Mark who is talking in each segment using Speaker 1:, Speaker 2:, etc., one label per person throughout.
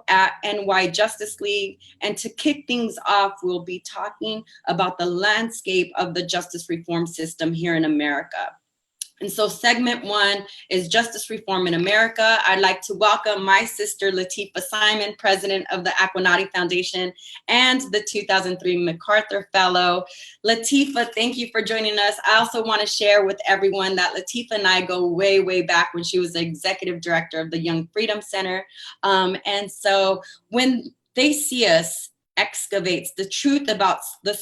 Speaker 1: at NY Justice League. And to kick things off, we'll be talking about the landscape of the justice reform system here in America. And so segment one is Justice Reform in America. I'd like to welcome my sister, Lateefah Simon, president of the Aquanati Foundation and the 2003 MacArthur Fellow. Lateefah, thank you for joining us. I also want to share with everyone that Lateefah and I go way, way back when she was the executive director of the Young Freedom Center. And so when they see us, excavates the truth about the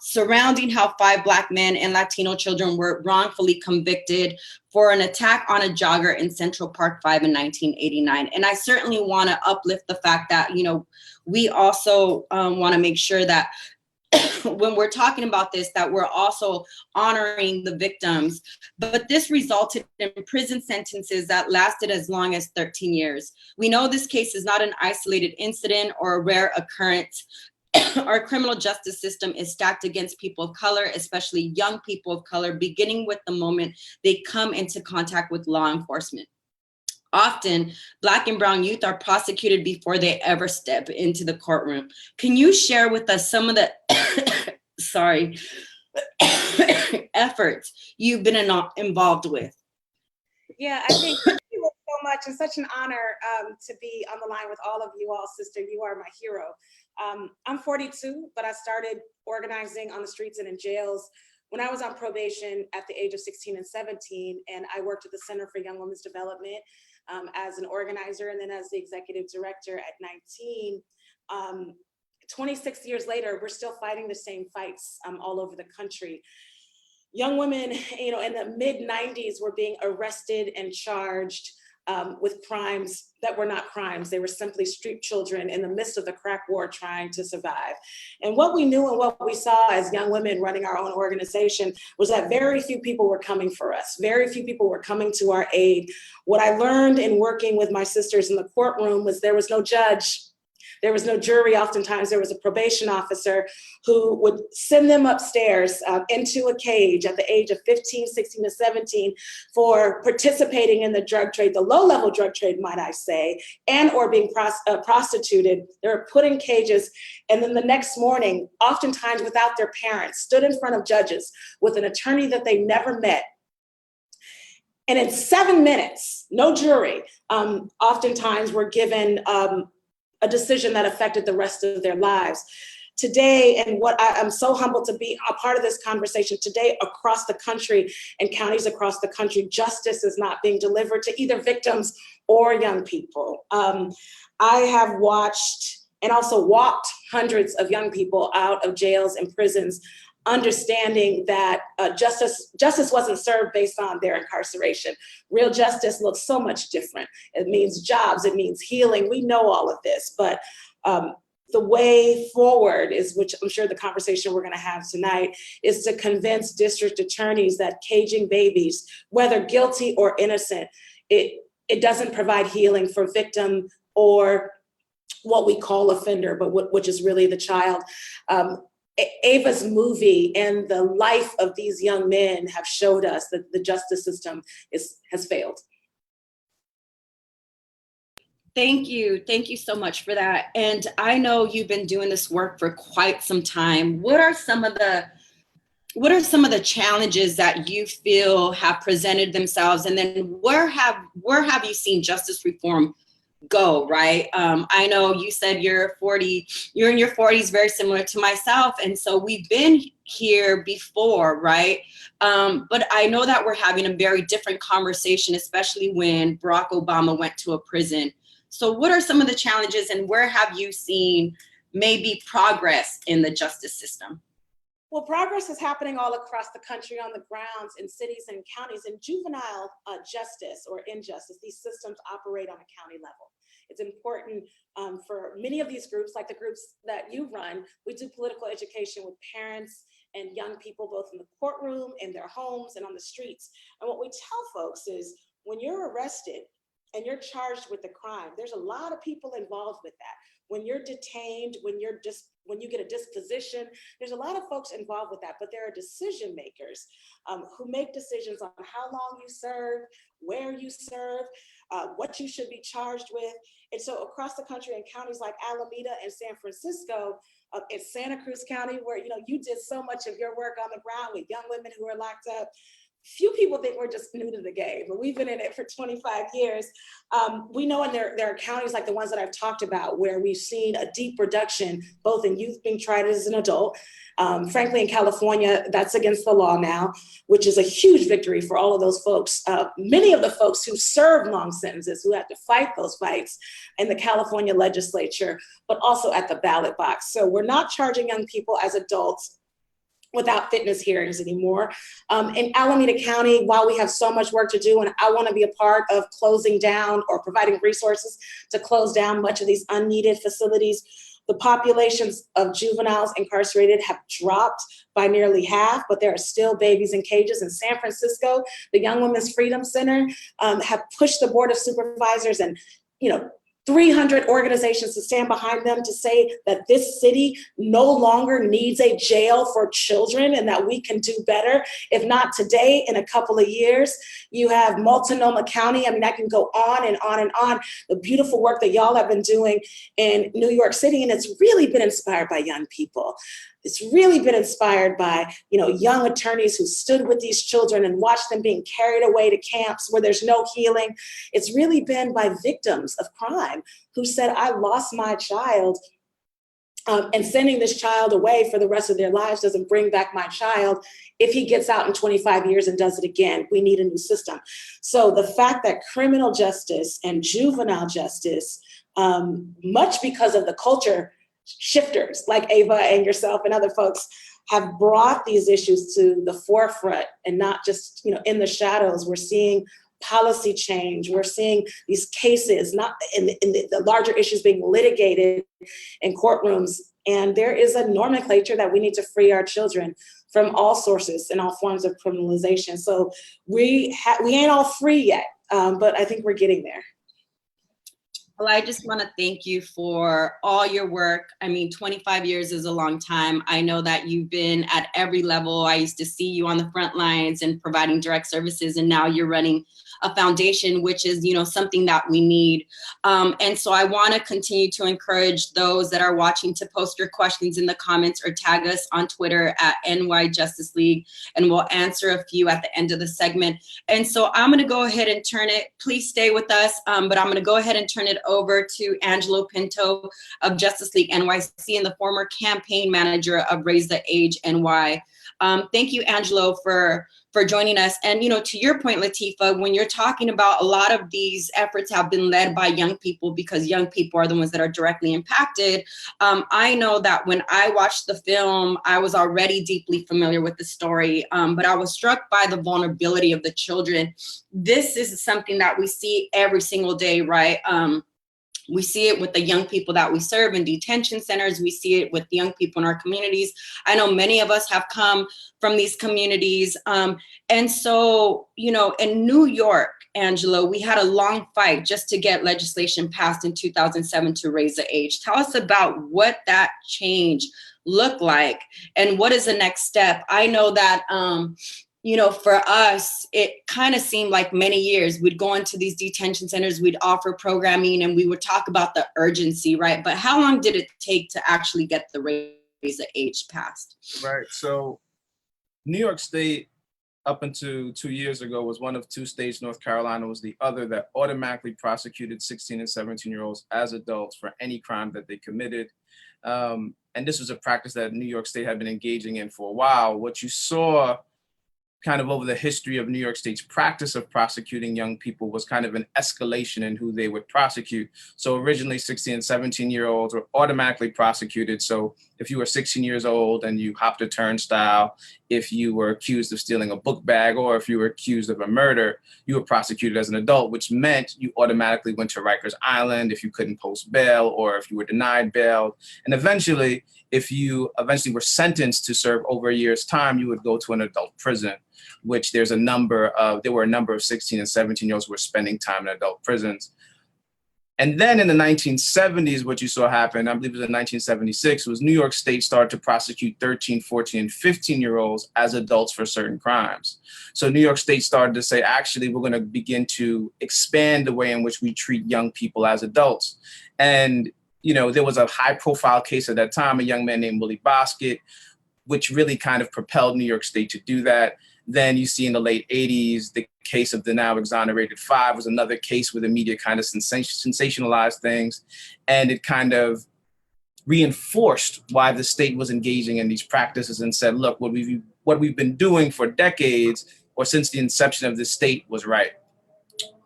Speaker 1: surrounding how 5 Black men and Latino children were wrongfully convicted for an attack on a jogger in Central Park 5 in 1989. And I certainly want to uplift the fact that, you know, we also want to make sure that when we're talking about this, that we're also honoring the victims. But this resulted in prison sentences that lasted as long as 13 years. We know this case is not an isolated incident or a rare occurrence. Our criminal justice system is stacked against people of color, especially young people of color, beginning with the moment they come into contact with law enforcement. Often, Black and brown youth are prosecuted before they ever step into the courtroom. Can you share with us some of the efforts you've been involved with?
Speaker 2: Yeah, I think thank you so much. It's such an honor to be on the line with all of you all, sister. You are my hero. I'm 42, but I started organizing on the streets and in jails when I was on probation at the age of 16 and 17, and I worked at the Center for Young Women's Development as an organizer, and then as the executive director at 19. 26 years later, we're still fighting the same fights all over the country. Young women, you know, in the mid-90s were being arrested and charged with crimes that were not crimes. They were simply street children in the midst of the crack war trying to survive. And what we knew and what we saw as young women running our own organization was that very few people were coming for us. Very few people were coming to our aid. What I learned in working with my sisters in the courtroom was there was no judge. There was no jury. Oftentimes there was a probation officer who would send them upstairs into a cage at the age of 15, 16 to 17 for participating in the drug trade, the low-level drug trade, might I say, and or being prostituted. They were put in cages, and then the next morning, oftentimes without their parents, stood in front of judges with an attorney that they never met. And in 7 minutes, no jury, oftentimes were given a decision that affected the rest of their lives. Today, and what I'm so humbled to be a part of this conversation today, across the country and counties across the country, justice is not being delivered to either victims or young people. I have watched and also walked hundreds of young people out of jails and prisons, understanding that justice wasn't served based on their incarceration. Real justice looks so much different. It means jobs, it means healing. We know all of this, but the way forward is, which I'm sure the conversation we're gonna have tonight, is to convince district attorneys that caging babies, whether guilty or innocent, it doesn't provide healing for victim or what we call offender, but which is really the child. Ava's movie and the life of these young men have showed us that the justice system has failed.
Speaker 1: Thank you. Thank you so much for that. And I know you've been doing this work for quite some time. What are some of the challenges that you feel have presented themselves? And then where have you seen justice reform go, right? I know you said you're in your 40s, very similar to myself. And so we've been here before, right? But I know that we're having a very different conversation, especially when Barack Obama went to a prison. So what are some of the challenges, and where have you seen maybe progress in the justice system?
Speaker 2: Well, progress is happening all across the country on the grounds in cities and counties. In juvenile justice or injustice, these systems operate on a county level. It's important for many of these groups, like the groups that you run. We do political education with parents and young people, both in the courtroom, in their homes, and on the streets. And what we tell folks is, when you're arrested and you're charged with a crime, there's a lot of people involved with that. When you're detained, when you get a disposition, there's a lot of folks involved with that, but there are decision makers who make decisions on how long you serve, where you serve. what you should be charged with. And so across the country in counties like Alameda and San Francisco, in Santa Cruz County, where you did so much of your work on the ground with young women who are locked up. Few people think we're just new to the game, but we've been in it for 25 years. We know there are counties like the ones that I've talked about where we've seen a deep reduction, both in youth being tried as an adult. Frankly, in California, that's against the law now, which is a huge victory for all of those folks. Many of the folks who served long sentences, who had to fight those fights in the California legislature, but also at the ballot box. So we're not charging young people as adults without fitness hearings anymore. In Alameda County, while we have so much work to do, and I want to be a part of closing down or providing resources to close down much of these unneeded facilities, the populations of juveniles incarcerated have dropped by nearly half, but there are still babies in cages. In San Francisco, the Young Women's Freedom Center have pushed the Board of Supervisors and 300 organizations to stand behind them to say that this city no longer needs a jail for children and that we can do better. If not today, in a couple of years. You have Multnomah County. I mean, I can go on and on and on. The beautiful work that y'all have been doing in New York City, and it's really been inspired by young people. It's really been inspired by, young attorneys who stood with these children and watched them being carried away to camps where there's no healing. It's really been by victims of crime who said, I lost my child, and sending this child away for the rest of their lives doesn't bring back my child. If he gets out in 25 years and does it again, we need a new system. So the fact that criminal justice and juvenile justice, much because of the culture shifters like Ava and yourself and other folks, have brought these issues to the forefront and not just in the shadows. We're seeing policy change. We're seeing these cases, not in the larger issues being litigated in courtrooms. And there is a nomenclature that we need to free our children from all sources and all forms of criminalization. So we ain't all free yet, but I think we're getting there.
Speaker 1: Well, I just want to thank you for all your work. I mean, 25 years is a long time. I know that you've been at every level. I used to see you on the front lines and providing direct services, and now you're running a foundation, which is, something that we need. And so I want to continue to encourage those that are watching to post your questions in the comments or tag us on Twitter at NY Justice League, and we'll answer a few at the end of the segment. And so I'm going to go ahead and turn it, please stay with us, but I'm going to go ahead and turn it over to Angelo Pinto of Justice League NYC and the former campaign manager of Raise the Age NY. Thank you, Angelo, for joining us. And, to your point, Lateefah, when you're talking about a lot of these efforts have been led by young people because young people are the ones that are directly impacted. I know that when I watched the film, I was already deeply familiar with the story, but I was struck by the vulnerability of the children. This is something that we see every single day, right? We see it with the young people that we serve in detention centers. We see it with young people in our communities. I know many of us have come from these communities. And so, in New York, Angelo, we had a long fight just to get legislation passed in 2007 to raise the age. Tell us about what that change looked like and what is the next step? I know that, for us, it kind of seemed like many years. We'd go into these detention centers, we'd offer programming, and we would talk about the urgency, right? But how long did it take to actually get the raise the age passed?
Speaker 3: Right. So New York State, up until 2 years ago, was one of two states. North Carolina was the other, that automatically prosecuted 16 and 17-year-olds as adults for any crime that they committed. And this was a practice that New York State had been engaging in for a while. What you saw kind of over the history of New York State's practice of prosecuting young people was kind of an escalation in who they would prosecute. So originally 16 and 17-year-olds were automatically prosecuted. So if you were 16 years old and you hopped a turnstile, if you were accused of stealing a book bag, or if you were accused of a murder, you were prosecuted as an adult, which meant you automatically went to Rikers Island if you couldn't post bail or if you were denied bail. And eventually, if you were sentenced to serve over a year's time, you would go to an adult prison, which there were a number of 16 and 17-year-olds who were spending time in adult prisons. And then in the 1970s, what you saw happen, I believe it was in 1976, was New York State started to prosecute 13, 14, and 15-year-olds as adults for certain crimes. So New York State started to say, actually, we're going to begin to expand the way in which we treat young people as adults. And, you know, there was a high-profile case at that time, a young man named Willie Bosket, which really kind of propelled New York State to do that. Then you see in the late 80s, the case of the now exonerated 5 was another case where the media kind of sensationalized things. And it kind of reinforced why the state was engaging in these practices and said, look, what we've been doing for decades or since the inception of the state was right.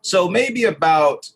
Speaker 3: So maybe about...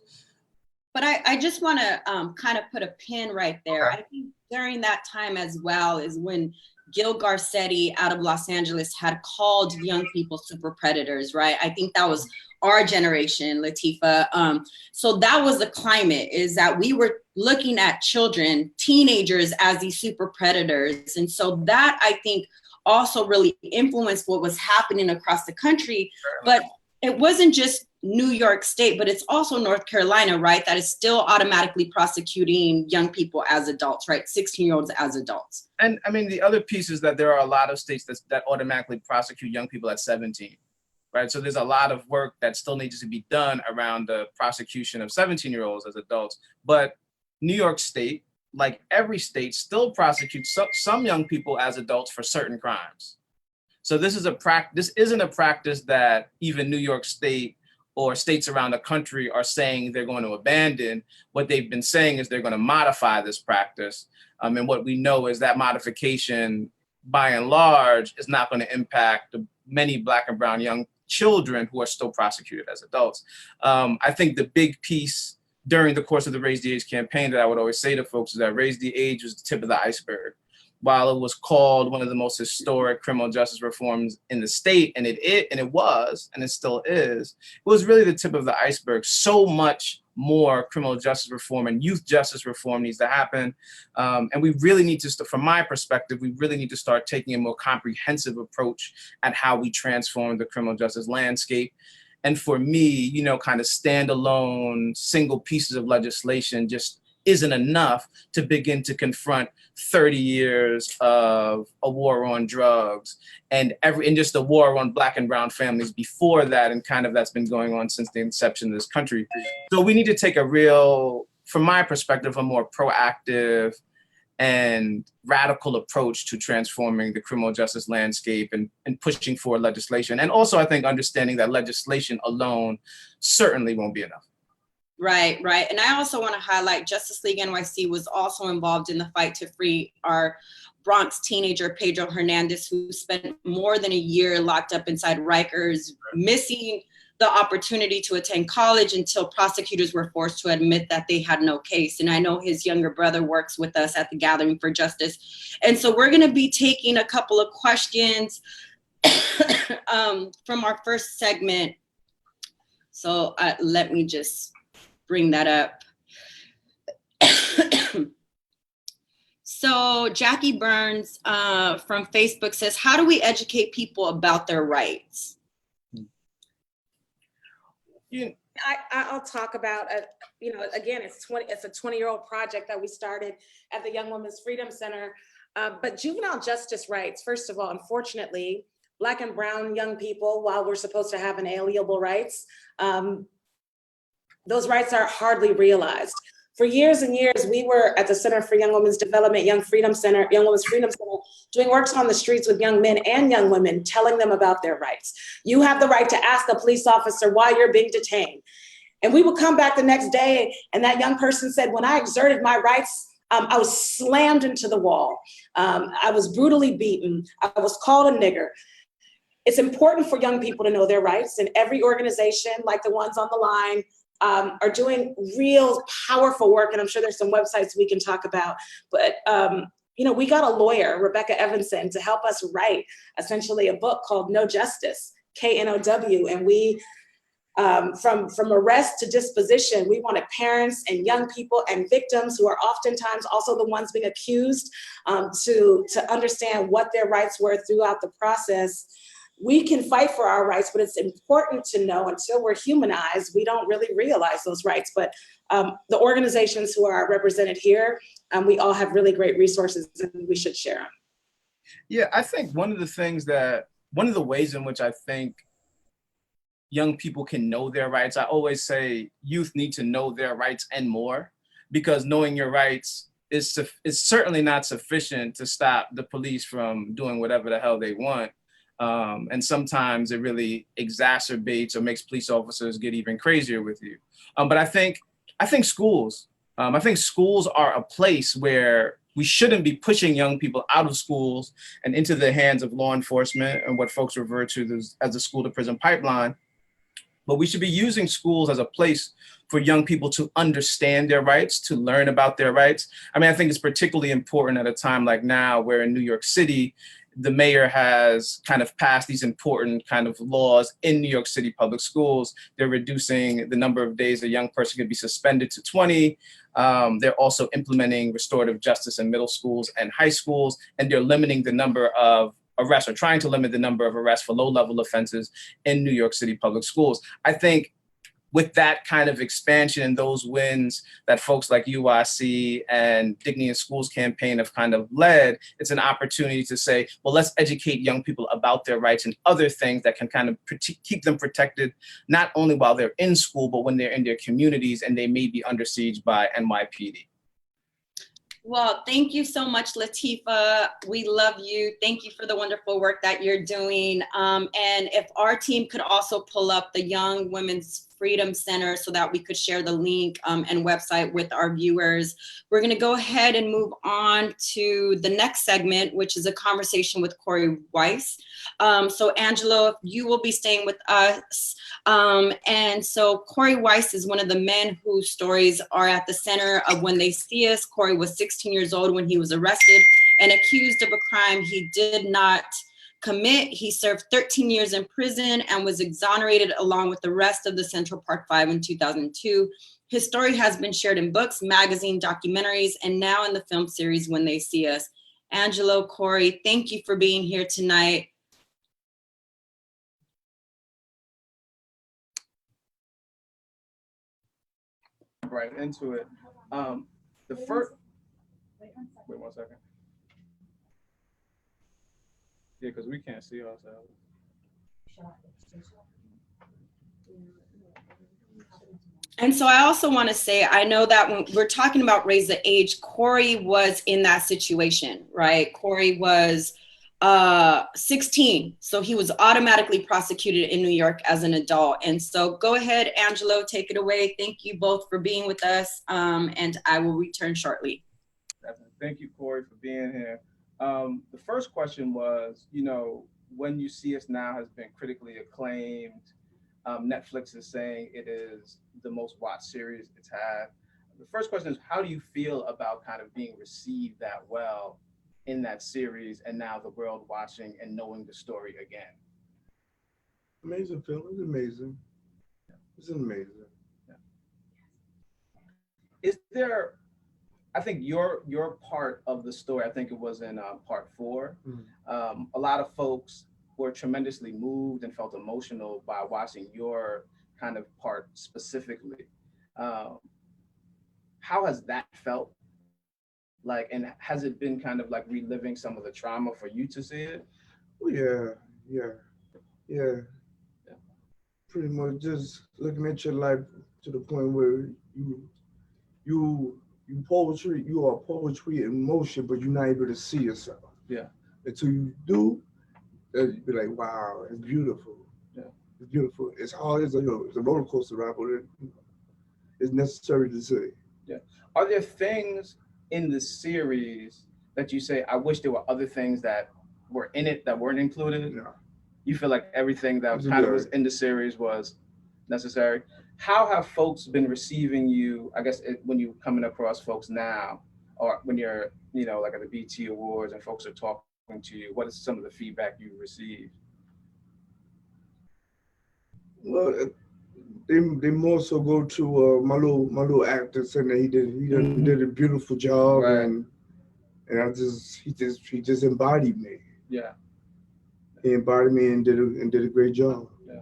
Speaker 1: But I just want to kind of put a pin right there.
Speaker 3: Okay.
Speaker 1: I think during that time as well is when Gil Garcetti out of Los Angeles had called young people super predators, right? I think that was our generation, Lateefah. So that was the climate, is that we were looking at children, teenagers as these super predators. And so that, I think, also really influenced what was happening across the country. But it wasn't just New York State, but it's also North Carolina, right? That is still automatically prosecuting young people as adults, right? 16-year-olds as adults.
Speaker 3: And I mean, the other piece is that there are a lot of states that automatically prosecute young people at 17, right? So there's a lot of work that still needs to be done around the prosecution of 17-year-olds as adults. But New York State, like every state, still prosecutes some young people as adults for certain crimes. So this isn't a practice that even New York State or states around the country are saying they're going to abandon. What they've been saying is they're going to modify this practice. And what we know is that modification, by and large, is not going to impact the many Black and brown young children who are still prosecuted as adults. I think the big piece during the course of the Raise the Age campaign that I would always say to folks is that Raise the Age was the tip of the iceberg. While it was called one of the most historic criminal justice reforms in the state, and it was, and it still is, it was really the tip of the iceberg. So much more criminal justice reform and youth justice reform needs to happen. And we really need to, from my perspective, we really need to start taking a more comprehensive approach at how we transform the criminal justice landscape. And for me, you know, kind of standalone single pieces of legislation just isn't enough to begin to confront 30 years of a war on drugs and just the war on Black and brown families before that, and kind of that's been going on since the inception of this country. So we need to take a real, from my perspective, a more proactive and radical approach to transforming the criminal justice landscape and pushing for legislation. And also, I think, understanding that legislation alone certainly won't be enough.
Speaker 1: Right, right. And I also want to highlight Justice League NYC was also involved in the fight to free our Bronx teenager, Pedro Hernandez, who spent more than a year locked up inside Rikers, missing the opportunity to attend college until prosecutors were forced to admit that they had no case. And I know his younger brother works with us at the Gathering for Justice. And so we're going to be taking a couple of questions from our first segment. So let me just bring that up. So Jackie Burns from Facebook says, how do we educate people about their rights?
Speaker 2: I'll talk about, again, it's a 20-year-old project that we started at the Young Women's Freedom Center. But juvenile justice rights, first of all, unfortunately, Black and brown young people, while we're supposed to have inalienable rights, those rights are hardly realized. For years and years, we were at the Center for Young Women's Development, Young Women's Freedom Center, doing works on the streets with young men and young women, telling them about their rights. You have the right to ask a police officer why you're being detained. And we would come back the next day, and that young person said, when I exerted my rights, I was slammed into the wall. I was brutally beaten. I was called a nigger. It's important for young people to know their rights, and every organization, like the ones on the line, are doing real powerful work, and I'm sure there's some websites we can talk about. But we got a lawyer, Rebecca Evanson, to help us write essentially a book called No Justice, KNOW, and we from arrest to disposition, we wanted parents and young people and victims, who are oftentimes also the ones being accused, to understand what their rights were throughout the process. We can fight for our rights, but it's important to know, until we're humanized, we don't really realize those rights. But the organizations who are represented here, we all have really great resources and we should share them.
Speaker 3: Yeah, I think one of the ways in which I think young people can know their rights, I always say youth need to know their rights and more, because knowing your rights is certainly not sufficient to stop the police from doing whatever the hell they want. And sometimes it really exacerbates or makes police officers get even crazier with you. But I think schools are a place where we shouldn't be pushing young people out of schools and into the hands of law enforcement and what folks refer to as the school to prison pipeline. But we should be using schools as a place for young people to understand their rights, to learn about their rights. I mean, I think it's particularly important at a time like now, where in New York City, the mayor has kind of passed these important kind of laws in New York City public schools. They're reducing the number of days a young person could be suspended to 20. They're also implementing restorative justice in middle schools and high schools, and they're limiting the number of arrests, or trying to limit the number of arrests for low-level offenses in New York City public schools. I think with that kind of expansion and those wins that folks like UIC and Dignity in Schools campaign have kind of led, it's an opportunity to say, well, let's educate young people about their rights and other things that can kind of keep them protected, not only while they're in school, but when they're in their communities and they may be under siege by NYPD.
Speaker 1: Well, thank you so much, Lateefah. We love you. Thank you for the wonderful work that you're doing. And if our team could also pull up the Young Women's Freedom Center so that we could share the link and website with our viewers. We're going to go ahead and move on to the next segment, which is a conversation with Korey Weiss. So Angelo, you will be staying with us. And so Korey Weiss is one of the men whose stories are at the center of When They See Us. Korey was 16 years old when he was arrested and accused of a crime he did not commit. He served 13 years in prison and was exonerated along with the rest of the Central Park Five in 2002. His story has been shared in books, magazine, documentaries, and now in the film series When They See Us. Angelo, Korey, thank you for being here tonight.
Speaker 3: Right into it. The first, wait 1 second. Yeah, because we can't see ourselves.
Speaker 1: And so I also want to say, I know that when we're talking about raise the age, Korey was in that situation, right? Korey was 16, so he was automatically prosecuted in New York as an adult. And so go ahead, Angelo, take it away. Thank you both for being with us, and I will return shortly.
Speaker 3: Thank you, Korey, for being here. The first question was, When You See Us Now has been critically acclaimed. Netflix is saying it is the most watched series it's had. The first question is, how do you feel about kind of being received that well in that series and now the world watching and knowing the story again?
Speaker 4: Amazing film. It's amazing. It's amazing.
Speaker 3: Yeah. Is there, I think your part of the story, I think it was in part 4. Mm-hmm. A lot of folks were tremendously moved and felt emotional by watching your kind of part specifically. How has that felt? Like, and has it been kind of like reliving some of the trauma for you to see it?
Speaker 4: Oh, yeah. Pretty much just looking at your life to the point where you are poetry in motion, but you're not able to see yourself.
Speaker 3: Yeah.
Speaker 4: Until you do, you'd be like, wow, it's beautiful.
Speaker 3: Yeah.
Speaker 4: It's beautiful. It's hard, it's a roller coaster ride, but it's necessary to see.
Speaker 3: Yeah. Are there things in the series that you say, I wish there were other things that were in it that weren't included?
Speaker 4: Yeah.
Speaker 3: You feel like everything that kind of was in the series was necessary? How have folks been receiving you, I guess, when you're coming across folks now, or when you're, like at the BT Awards and folks are talking to you? What is some of the feedback you received?
Speaker 4: Well, they more so go to my little actor saying that he did a beautiful job, right. and he just embodied me.
Speaker 3: Yeah.
Speaker 4: He embodied me and did a great job.
Speaker 3: Yeah.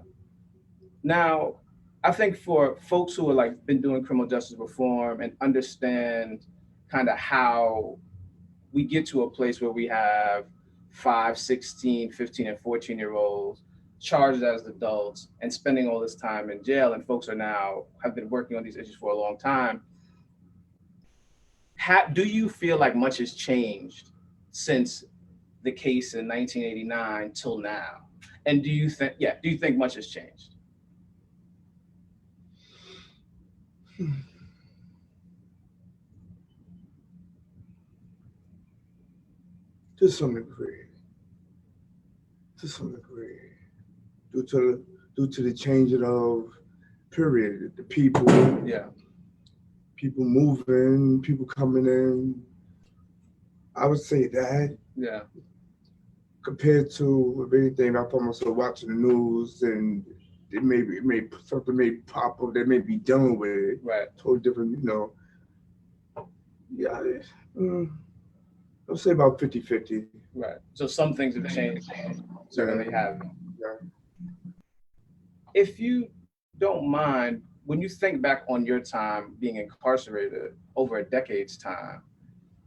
Speaker 3: Now, I think for folks who are like been doing criminal justice reform and understand kind of how we get to a place where we have 5, 16, 15, and 14-year-olds charged as adults and spending all this time in jail, and folks are now have been working on these issues for a long time. Do you feel like much has changed since the case in 1989 till now? And do you think much has changed?
Speaker 4: To some degree. To some degree. Due to the changing of period, the people, people moving, people coming in. I would say that.
Speaker 3: Yeah.
Speaker 4: Compared to if anything, I found myself watching the news and something may pop up that may be done with it.
Speaker 3: Right.
Speaker 4: Totally different, Yeah, I'll say about 50-50.
Speaker 3: Right. So some things have changed, certainly have.
Speaker 4: Yeah.
Speaker 3: If you don't mind, when you think back on your time being incarcerated over a decade's time,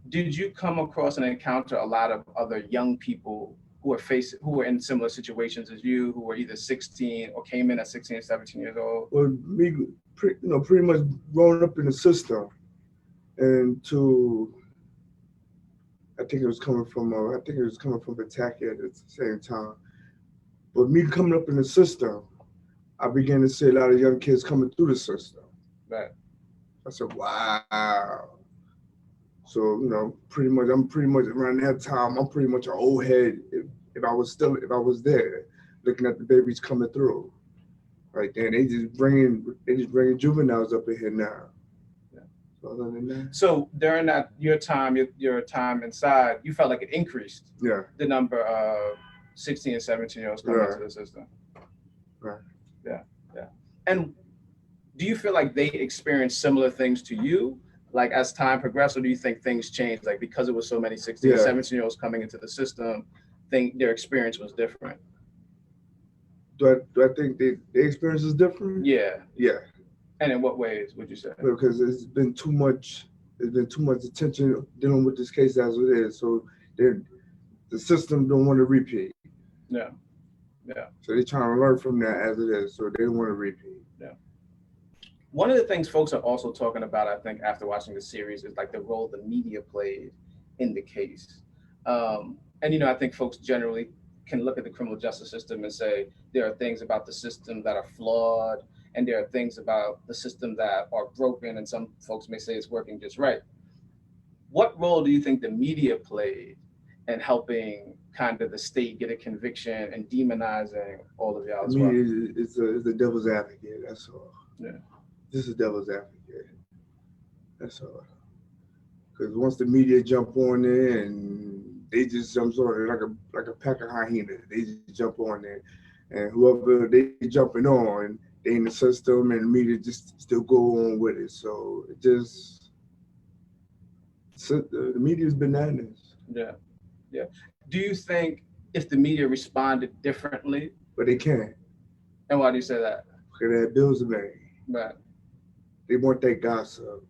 Speaker 3: did you come across and encounter a lot of other young people who were in similar situations as you, who were either 16 or came in at 16 or 17 years old?
Speaker 4: Well, me, pretty much growing up in the system, and I think it was coming from Pataki at the same time. But me coming up in the system, I began to see a lot of young kids coming through the system.
Speaker 3: Right.
Speaker 4: I said, wow. So, I'm pretty much around that time, I'm pretty much an old head if I was there, looking at the babies coming through. Right then, they just bringing juveniles up in here now.
Speaker 3: Yeah.
Speaker 4: So other than that.
Speaker 3: So during your time inside, you felt like it increased.
Speaker 4: Yeah.
Speaker 3: The number of 16 and 17-year-olds coming into the system.
Speaker 4: Right.
Speaker 3: Yeah. And do you feel like they experienced similar things to you? Like as time progressed, or do you think things changed? Like because it was so many 16 and 17-year-olds coming into the system, their experience was different?
Speaker 4: Do I think their experience is different?
Speaker 3: Yeah.
Speaker 4: Yeah.
Speaker 3: And in what ways would you say?
Speaker 4: Because there's been too much attention dealing with this case as it is. So the system don't want to repeat.
Speaker 3: Yeah.
Speaker 4: So they're trying to learn from that as it is. So they don't want to repeat.
Speaker 3: Yeah. One of the things folks are also talking about, I think, after watching the series is like the role the media played in the case. And, I think folks generally can look at the criminal justice system and say there are things about the system that are flawed, and there are things about the system that are broken, and some folks may say it's working just right. What role do you think the media played in helping kind of the state get a conviction and demonizing all of y'all as well?
Speaker 4: It's the devil's advocate, that's all.
Speaker 3: Yeah.
Speaker 4: This is devil's advocate. That's all. Because once the media jump on there and they just jump on it like a pack of hyenas, they just jump on there, and whoever they jumping on, they in the system, and the media just still go on with it. So the media's bananas.
Speaker 3: Yeah. Do you think if the media responded differently?
Speaker 4: But they can't.
Speaker 3: And why do you say that?
Speaker 4: Because they have bills to make.
Speaker 3: Right.
Speaker 4: They want that gossip.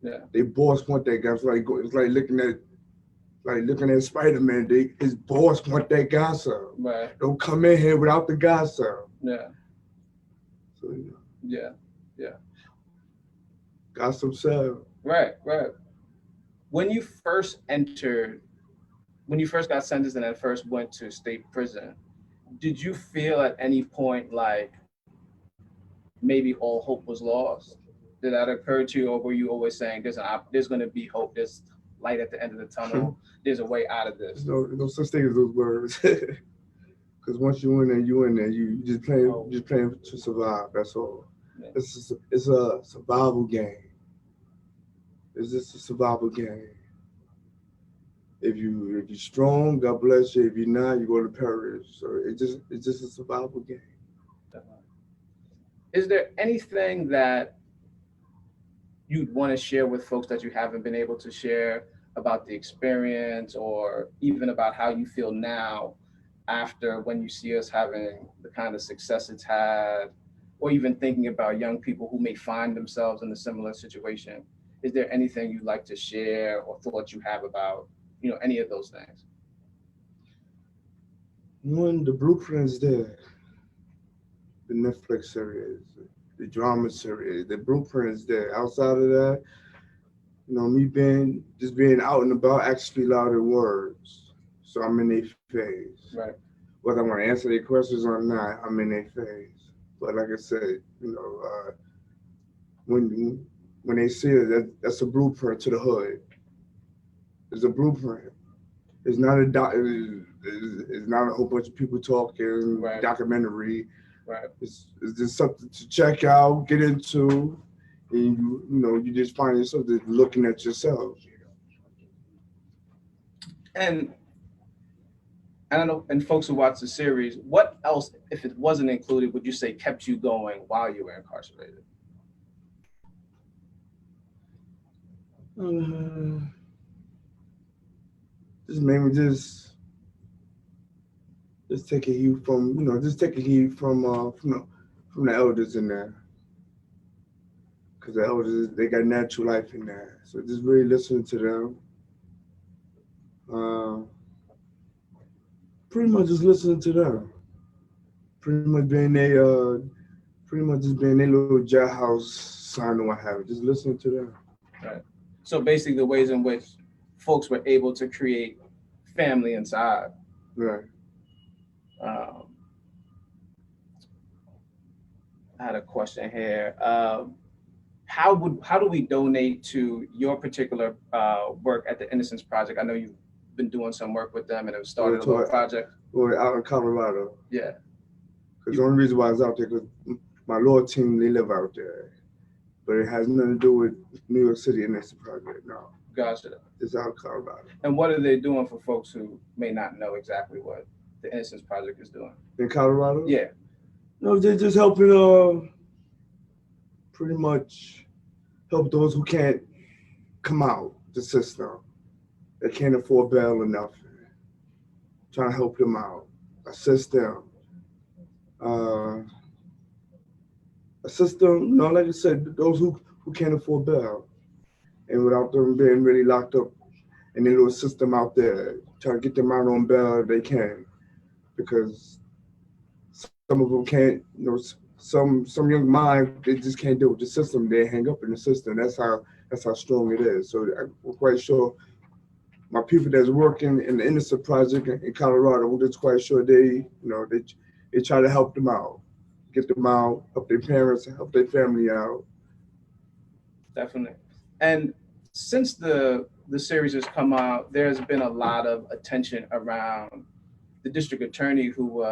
Speaker 3: Yeah.
Speaker 4: They boss want that gossip. It's like looking at Spider-Man. His boss want that gossip.
Speaker 3: Right.
Speaker 4: Don't come in here without the gossip.
Speaker 3: Yeah.
Speaker 4: So
Speaker 3: Yeah.
Speaker 4: Gossip sell.
Speaker 3: Right. When you first got sentenced and then first went to state prison, did you feel at any point like maybe all hope was lost? Did that occur to you, or were you always saying there's going to be hope, there's light at the end of the tunnel, there's a way out of this?
Speaker 4: There's no such thing as those words. Because once you're in there, you just playing to survive. That's all. Yeah. It's a survival game. It's just a survival game. If you're strong, God bless you. If you're not, you go to perish. So it's just a survival game.
Speaker 3: Is there anything that you'd want to share with folks that you haven't been able to share about the experience, or even about how you feel now after when you see us having the kind of success it's had? or even thinking about young people who may find themselves in a similar situation, is there anything you'd like to share or thoughts you have about, any of those things?
Speaker 4: One, the blueprint's there. The Netflix series, the drama series, the blueprint is there. Outside of that, me being out and about actually louder words. So I'm in a phase.
Speaker 3: Right.
Speaker 4: Whether I want to answer their questions or not, I'm in a phase. But like I said, when they see it, that's a blueprint to the hood. It's a blueprint. It's not it's not a whole bunch of people talking,
Speaker 3: right.
Speaker 4: documentary.
Speaker 3: Right.
Speaker 4: It's just something to check out, get into, and you just find yourself just looking at yourself.
Speaker 3: And I don't know, and folks who watch the series, what else, if it wasn't included, would you say kept you going while you were incarcerated?
Speaker 4: Just maybe just taking heat from from the elders in there, because the elders, they got natural life in there. So just really listening to them. Pretty much just listening to them. Pretty much just being their little jailhouse son or what have you. Just listening to them.
Speaker 3: Right. So basically the ways in which folks were able to create family inside.
Speaker 4: Right.
Speaker 3: I had a question here. How do we donate to your particular work at the Innocence Project? I know you've been doing some work with them and have started a little project.
Speaker 4: We're out in Colorado.
Speaker 3: Yeah.
Speaker 4: Because the only reason why I was out there, because my law team, they live out there. But it has nothing to do with New York City Innocence Project, no.
Speaker 3: Gotcha.
Speaker 4: It's out in Colorado.
Speaker 3: And what are they doing for folks who may not know exactly what the Innocence Project is doing?
Speaker 4: In Colorado?
Speaker 3: Yeah.
Speaker 4: No, they're just helping pretty much help those who can't come out the system. They can't afford bail or nothing. Trying to help them out, assist them. Assist them, like I said, those who can't afford bail. And without them being really locked up in their little system out there, try to get them out on bail if they can. Because some of them can't, some young minds, they just can't do it. The system, they hang up in the system. That's how strong it is. So I'm quite sure my people that's working in the Innocent Project in Colorado, we're just quite sure they try to help them out, get them out, help their parents, help their family out.
Speaker 3: Definitely. And since the series has come out, there's been a lot of attention around the district attorney who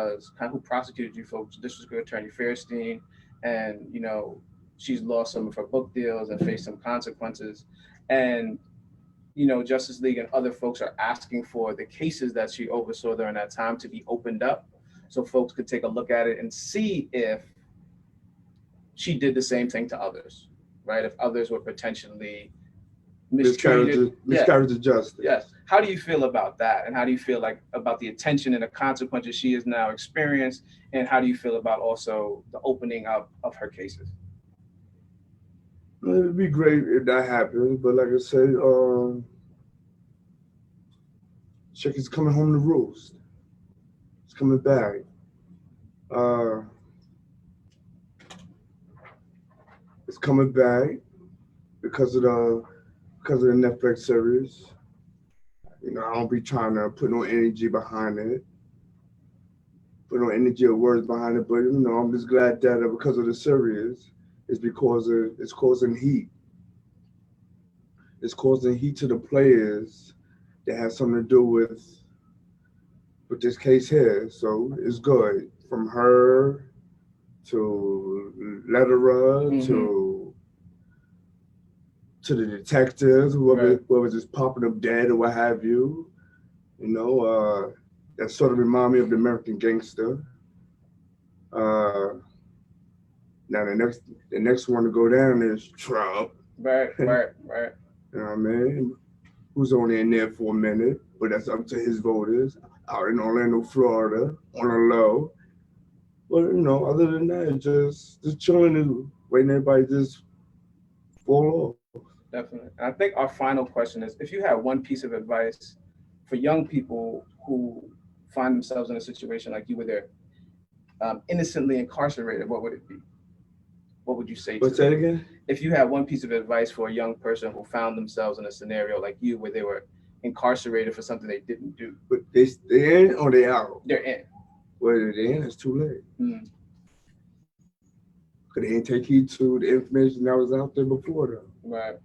Speaker 3: prosecuted you folks, District Attorney Fairstein, and she's lost some of her book deals and faced some consequences. And Justice League and other folks are asking for the cases that she oversaw during that time to be opened up so folks could take a look at it and see if she did the same thing to others, right? If others were potentially mistreated.
Speaker 4: Miscarriage of justice.
Speaker 3: Yes. How do you feel about that? And how do you feel about the attention and the consequences she has now experienced? And how do you feel about also the opening up of her cases?
Speaker 4: It'd be great if that happens, but like I said, chicken's coming home to roost. It's coming back. It's coming back because of the Netflix series. I don't be trying to put no energy behind it, put no energy or words behind it, but I'm just glad that because of the series, it's because it's causing heat. It's causing heat to the players that has something to do with this case here. So it's good. From her to Lateefah to the detectives, whoever's just popping up dead or what have you. That sort of remind me of the American Gangster. Now the next one to go down is Trump.
Speaker 3: Right.
Speaker 4: You know what I mean? Who's only in there for a minute, but that's up to his voters out in Orlando, Florida, on a low. But you know, other than that, just chilling and waiting everybody just fall off.
Speaker 3: Definitely. And I think our final question is, if you had one piece of advice for young people who find themselves in a situation like you, where they're innocently incarcerated, what would it be? What would you say to
Speaker 4: What's
Speaker 3: them?
Speaker 4: that again?
Speaker 3: If you had one piece of advice for a young person who found themselves in a scenario like you, where they were incarcerated for something they didn't do.
Speaker 4: But they in or they out?
Speaker 3: They're in.
Speaker 4: Whether they in, it's too late.
Speaker 3: Mm.
Speaker 4: Because they didn't take heed to the information that was out there before them.
Speaker 3: Right.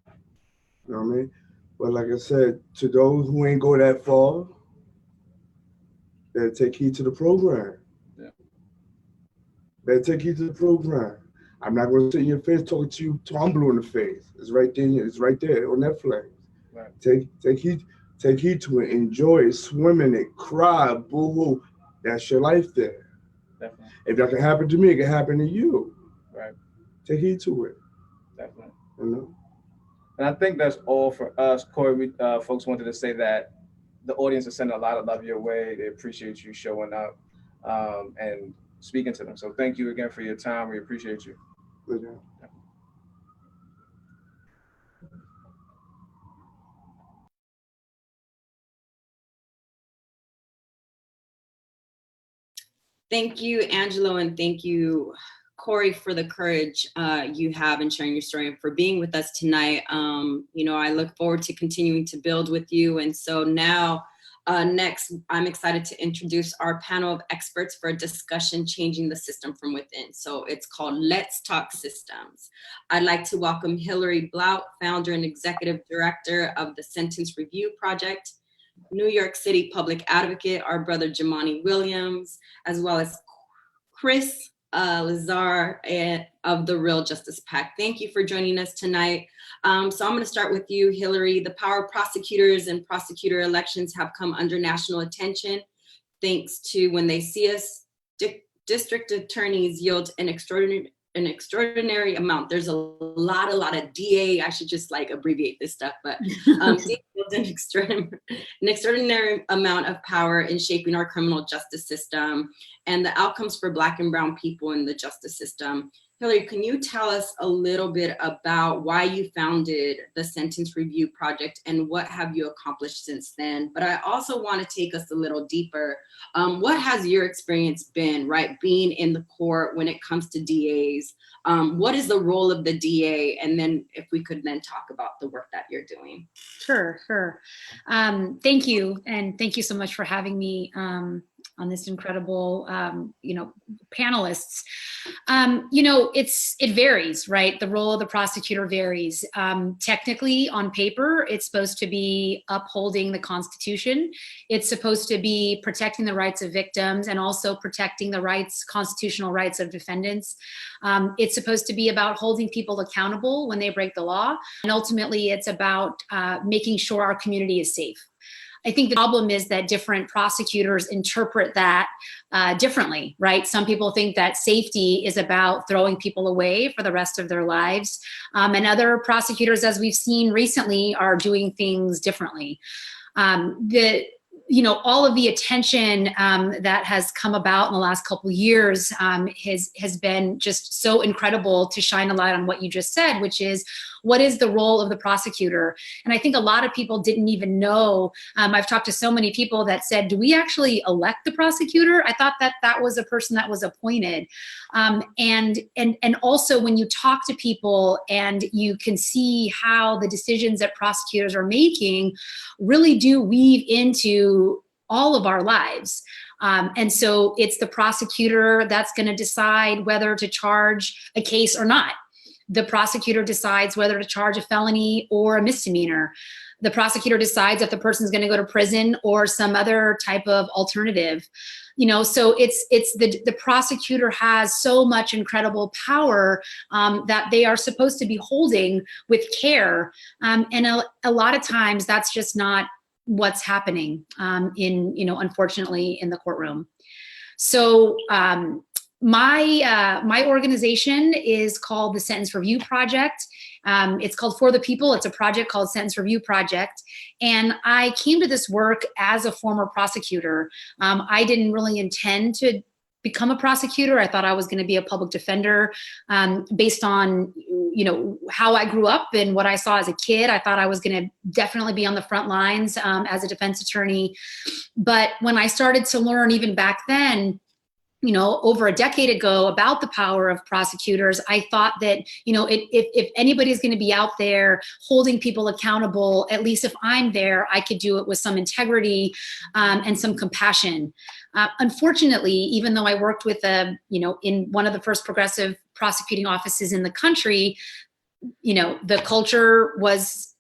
Speaker 4: You know what I mean? But like I said, to those who ain't go that far, better take heed to the program.
Speaker 3: Yeah.
Speaker 4: Better take heed to the program. I'm not going to sit in your face talking to you till I'm blue in the face. It's right there. It's right there on Netflix.
Speaker 3: Right.
Speaker 4: Take heed to it. Enjoy it. Swim in it. Cry. Boo-hoo. That's your life there.
Speaker 3: Definitely.
Speaker 4: If that can happen to me, it can happen to you.
Speaker 3: Right.
Speaker 4: Take heed to it.
Speaker 3: Definitely.
Speaker 4: You know?
Speaker 3: And I think that's all for us. Korey, folks wanted to say that the audience is sending a lot of love your way. They appreciate you showing up and speaking to them. So thank you again for your time. We appreciate you.
Speaker 4: But, yeah.
Speaker 1: Thank you, Angelo, and thank you, Korey, for the courage you have in sharing your story and for being with us tonight. You know, I look forward to continuing to build with you. And so now, next, I'm excited to introduce our panel of experts for a discussion changing the system from within. So it's called Let's Talk Systems. I'd like to welcome Hillary Blout, founder and executive director of the Sentence Review Project, New York City public advocate, our brother Jumaane Williams, as well as Chris Lazare of the Real Justice PAC. Thank you for joining us tonight. So I'm going to start with you, Hillary. The power of prosecutors and prosecutor elections have come under national attention thanks to when they see us, district attorneys yield an extraordinary amount. There's a lot of DA. I should just like abbreviate this stuff, but DA yields an extraordinary amount of power in shaping our criminal justice system and the outcomes for Black and brown people in the justice system. Hillary, can you tell us a little bit about why you founded the Sentence Review Project and what have you accomplished since then? But I also want to take us a little deeper. What has your experience been, right, being in the court when it comes to DAs? What is the role of the DA? And then if we could then talk about the work that you're doing.
Speaker 5: Sure. Thank you. And thank you so much for having me on this incredible, panelists. It varies, right? The role of the prosecutor varies. Technically, on paper, it's supposed to be upholding the Constitution. It's supposed to be protecting the rights of victims and also protecting the constitutional rights of defendants. It's supposed to be about holding people accountable when they break the law. And ultimately, it's about making sure our community is safe. I think the problem is that different prosecutors interpret that differently, right? Some people think that safety is about throwing people away for the rest of their lives. And other prosecutors, as we've seen recently, are doing things differently. All of the attention that has come about in the last couple of years has been just so incredible to shine a light on what you just said, which is, what is the role of the prosecutor? And I think a lot of people didn't even know. I've talked to so many people that said, do we actually elect the prosecutor? I thought that was a person that was appointed. And also when you talk to people and you can see how the decisions that prosecutors are making really do weave into all of our lives. And so it's the prosecutor that's going to decide whether to charge a case or not. The prosecutor decides whether to charge a felony or a misdemeanor. The prosecutor decides if the person's going to go to prison or some other type of alternative. So it's the prosecutor has so much incredible power that they are supposed to be holding with care. And a lot of times that's just not what's happening unfortunately in the courtroom. So my organization is called the Sentence Review Project. It's called For the People. It's a project called Sentence Review Project. And I came to this work as a former prosecutor. I didn't really intend to become a prosecutor. I thought I was going to be a public defender, based on, you know, how I grew up and what I saw as a kid. I thought I was going to definitely be on the front lines as a defense attorney. But when I started to learn even back then, you know, over a decade ago, about the power of prosecutors, I thought that, you know, if anybody's going to be out there holding people accountable, at least if I'm there, I could do it with some integrity and some compassion. Unfortunately, even though I worked with you know, in one of the first progressive prosecuting offices in the country, you know, the culture was,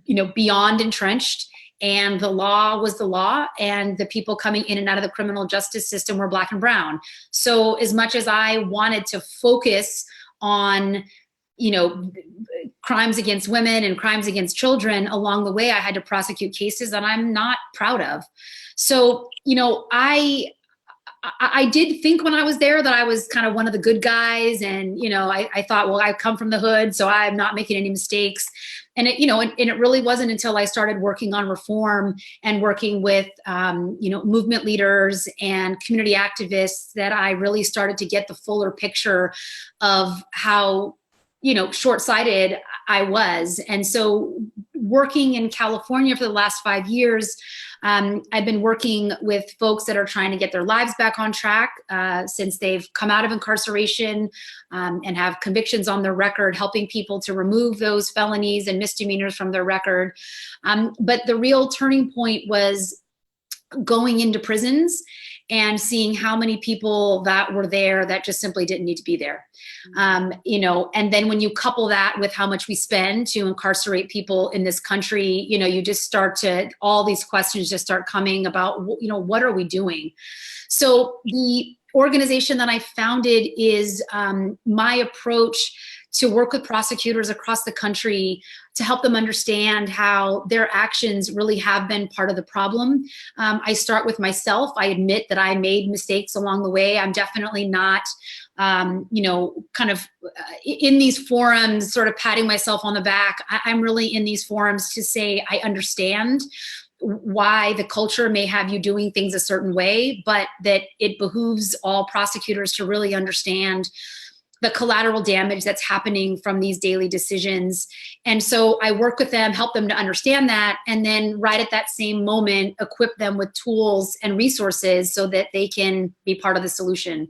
Speaker 5: you know, beyond entrenched. And the law was the law, and the people coming in and out of the criminal justice system were Black and brown. So as much as I wanted to focus on, you know, crimes against women and crimes against children, along the way I had to prosecute cases that I'm not proud of. So, you know, I did think when I was there that I was kind of one of the good guys, and, you know, I thought, well, I come from the hood, so I'm not making any mistakes. And it, you know, and it really wasn't until I started working on reform and working with, you know, movement leaders and community activists that I really started to get the fuller picture of how, you know, short-sighted I was. And so working in California for the last 5 years, I've been working with folks that are trying to get their lives back on track since they've come out of incarceration and have convictions on their record, helping people to remove those felonies and misdemeanors from their record. But the real turning point was going into prisons and seeing how many people that were there that just simply didn't need to be there. You know, and then when you couple that with how much we spend to incarcerate people in this country, you know, you just start to, all these questions just start coming about, you know, what are we doing? So the organization that I founded is my approach to work with prosecutors across the country to help them understand how their actions really have been part of the problem. I start with myself. I admit that I made mistakes along the way. I'm definitely not, you know, kind of in these forums, sort of patting myself on the back. I'm really in these forums to say, I understand why the culture may have you doing things a certain way, but that it behooves all prosecutors to really understand the collateral damage that's happening from these daily decisions. And so I work with them, help them to understand that, and then right at that same moment, equip them with tools and resources so that they can be part of the solution.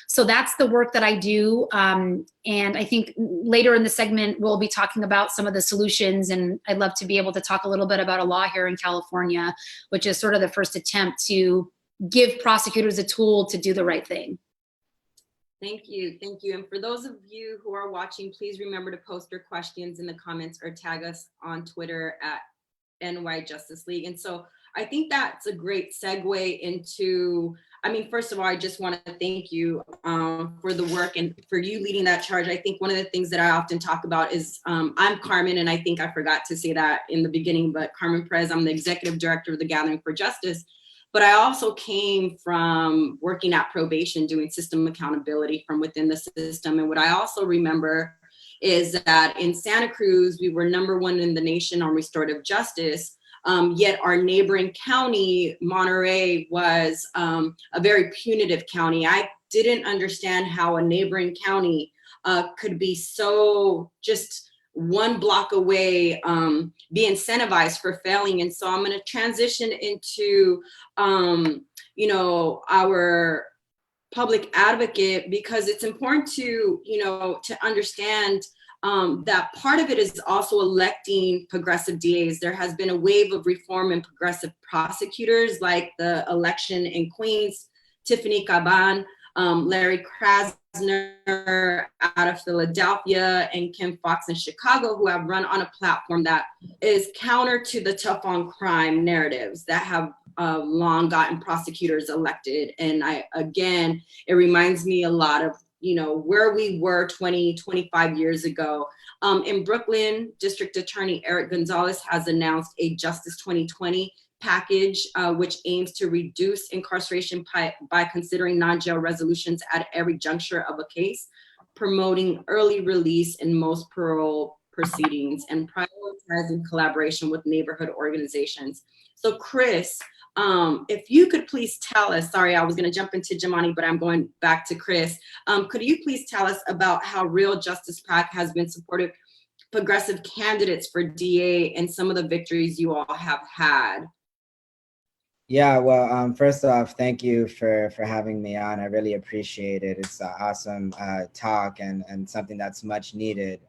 Speaker 5: So that's the work that I do. And I think later in the segment, we'll be talking about some of the solutions, and I'd love to be able to talk a little bit about a law here in California, which is sort of the first attempt to give prosecutors a tool to do the right thing.
Speaker 1: Thank you. Thank you. And for those of you who are watching, please remember to post your questions in the comments or tag us on Twitter at NY Justice League. And so I think that's a great segue into, I mean, first of all, I just want to thank you for the work and for you leading that charge. I think one of the things that I often talk about is I'm Carmen, and I think I forgot to say that in the beginning, but Carmen Perez, I'm the executive director of the Gathering for Justice. But I also came from working at probation, doing system accountability from within the system. And what I also remember is that in Santa Cruz, we were #1 in the nation on restorative justice. Yet our neighboring county, Monterey, was a very punitive county. I didn't understand how a neighboring county could be so just one block away, be incentivized for failing. And so I'm going to transition into, you know, our public advocate, because it's important to, you know, to understand that part of it is also electing progressive DAs. There has been a wave of reform in progressive prosecutors, like the election in Queens, Tiffany Caban, Larry Krasner out of Philadelphia, and Kim Fox in Chicago, who have run on a platform that is counter to the tough on crime narratives that have long gotten prosecutors elected. And again, it reminds me a lot of, you know, where we were 25 years ago. In Brooklyn, District Attorney Eric Gonzalez has announced a Justice 2020 package, which aims to reduce incarceration by considering non-jail resolutions at every juncture of a case, promoting early release in most parole proceedings and prioritizing collaboration with neighborhood organizations. So Chris, if you could please tell us, sorry, I was going to jump into Jumaane, but I'm going back to Chris. Could you please tell us about how Real Justice PAC has been supporting progressive candidates for DA and some of the victories you all have had?
Speaker 6: Yeah, well, first off, thank you for having me on. I really appreciate it. It's an awesome talk and something that's much needed.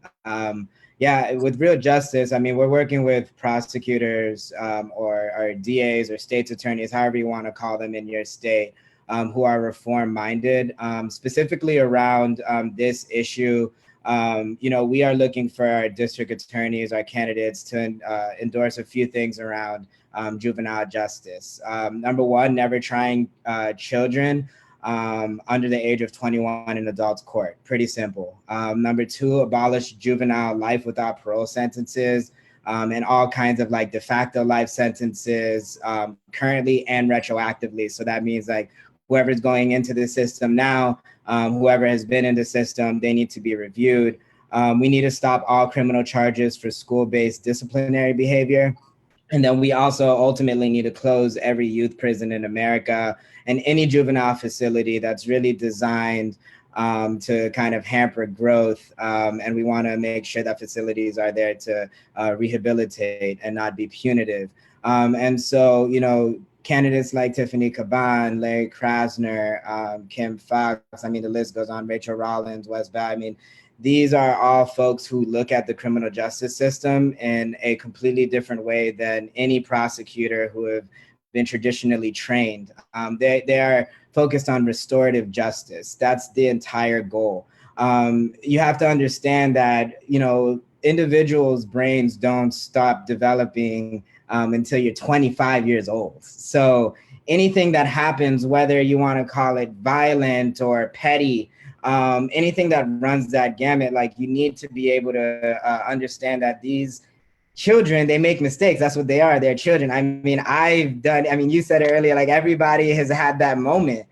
Speaker 6: Yeah, with Real Justice, I mean, we're working with prosecutors or DAs or state's attorneys, however you want to call them in your state, who are reform-minded, specifically around this issue. You know, we are looking for our district attorneys, our candidates to endorse a few things around juvenile justice. Number one, never trying children under the age of 21 in adult court. Pretty simple. Number two, abolish juvenile life without parole sentences and all kinds of like de facto life sentences currently and retroactively. So that means like whoever's going into the system now, whoever has been in the system, they need to be reviewed. We need to stop all criminal charges for school-based disciplinary behavior. And then we also ultimately need to close every youth prison in America and any juvenile facility that's really designed to kind of hamper growth. And we want to make sure that facilities are there to rehabilitate and not be punitive. And so, you know, candidates like Tiffany Caban, Larry Krasner, Kim Fox, I mean, the list goes on, Rachel Rollins, Wes Val, I mean, these are all folks who look at the criminal justice system in a completely different way than any prosecutor who have been traditionally trained. They are focused on restorative justice. That's the entire goal. You have to understand that, you know, individuals' brains don't stop developing until you're 25 years old. So anything that happens, whether you want to call it violent or petty, anything that runs that gamut, like you need to be able to understand that these children, they make mistakes. That's what they are. They're children. I mean, you said it earlier, like everybody has had that moment.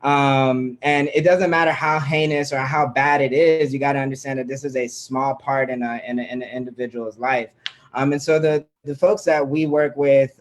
Speaker 6: And it doesn't matter how heinous or how bad it is, you got to understand that this is a small part in an individual's life. And so the folks that we work with,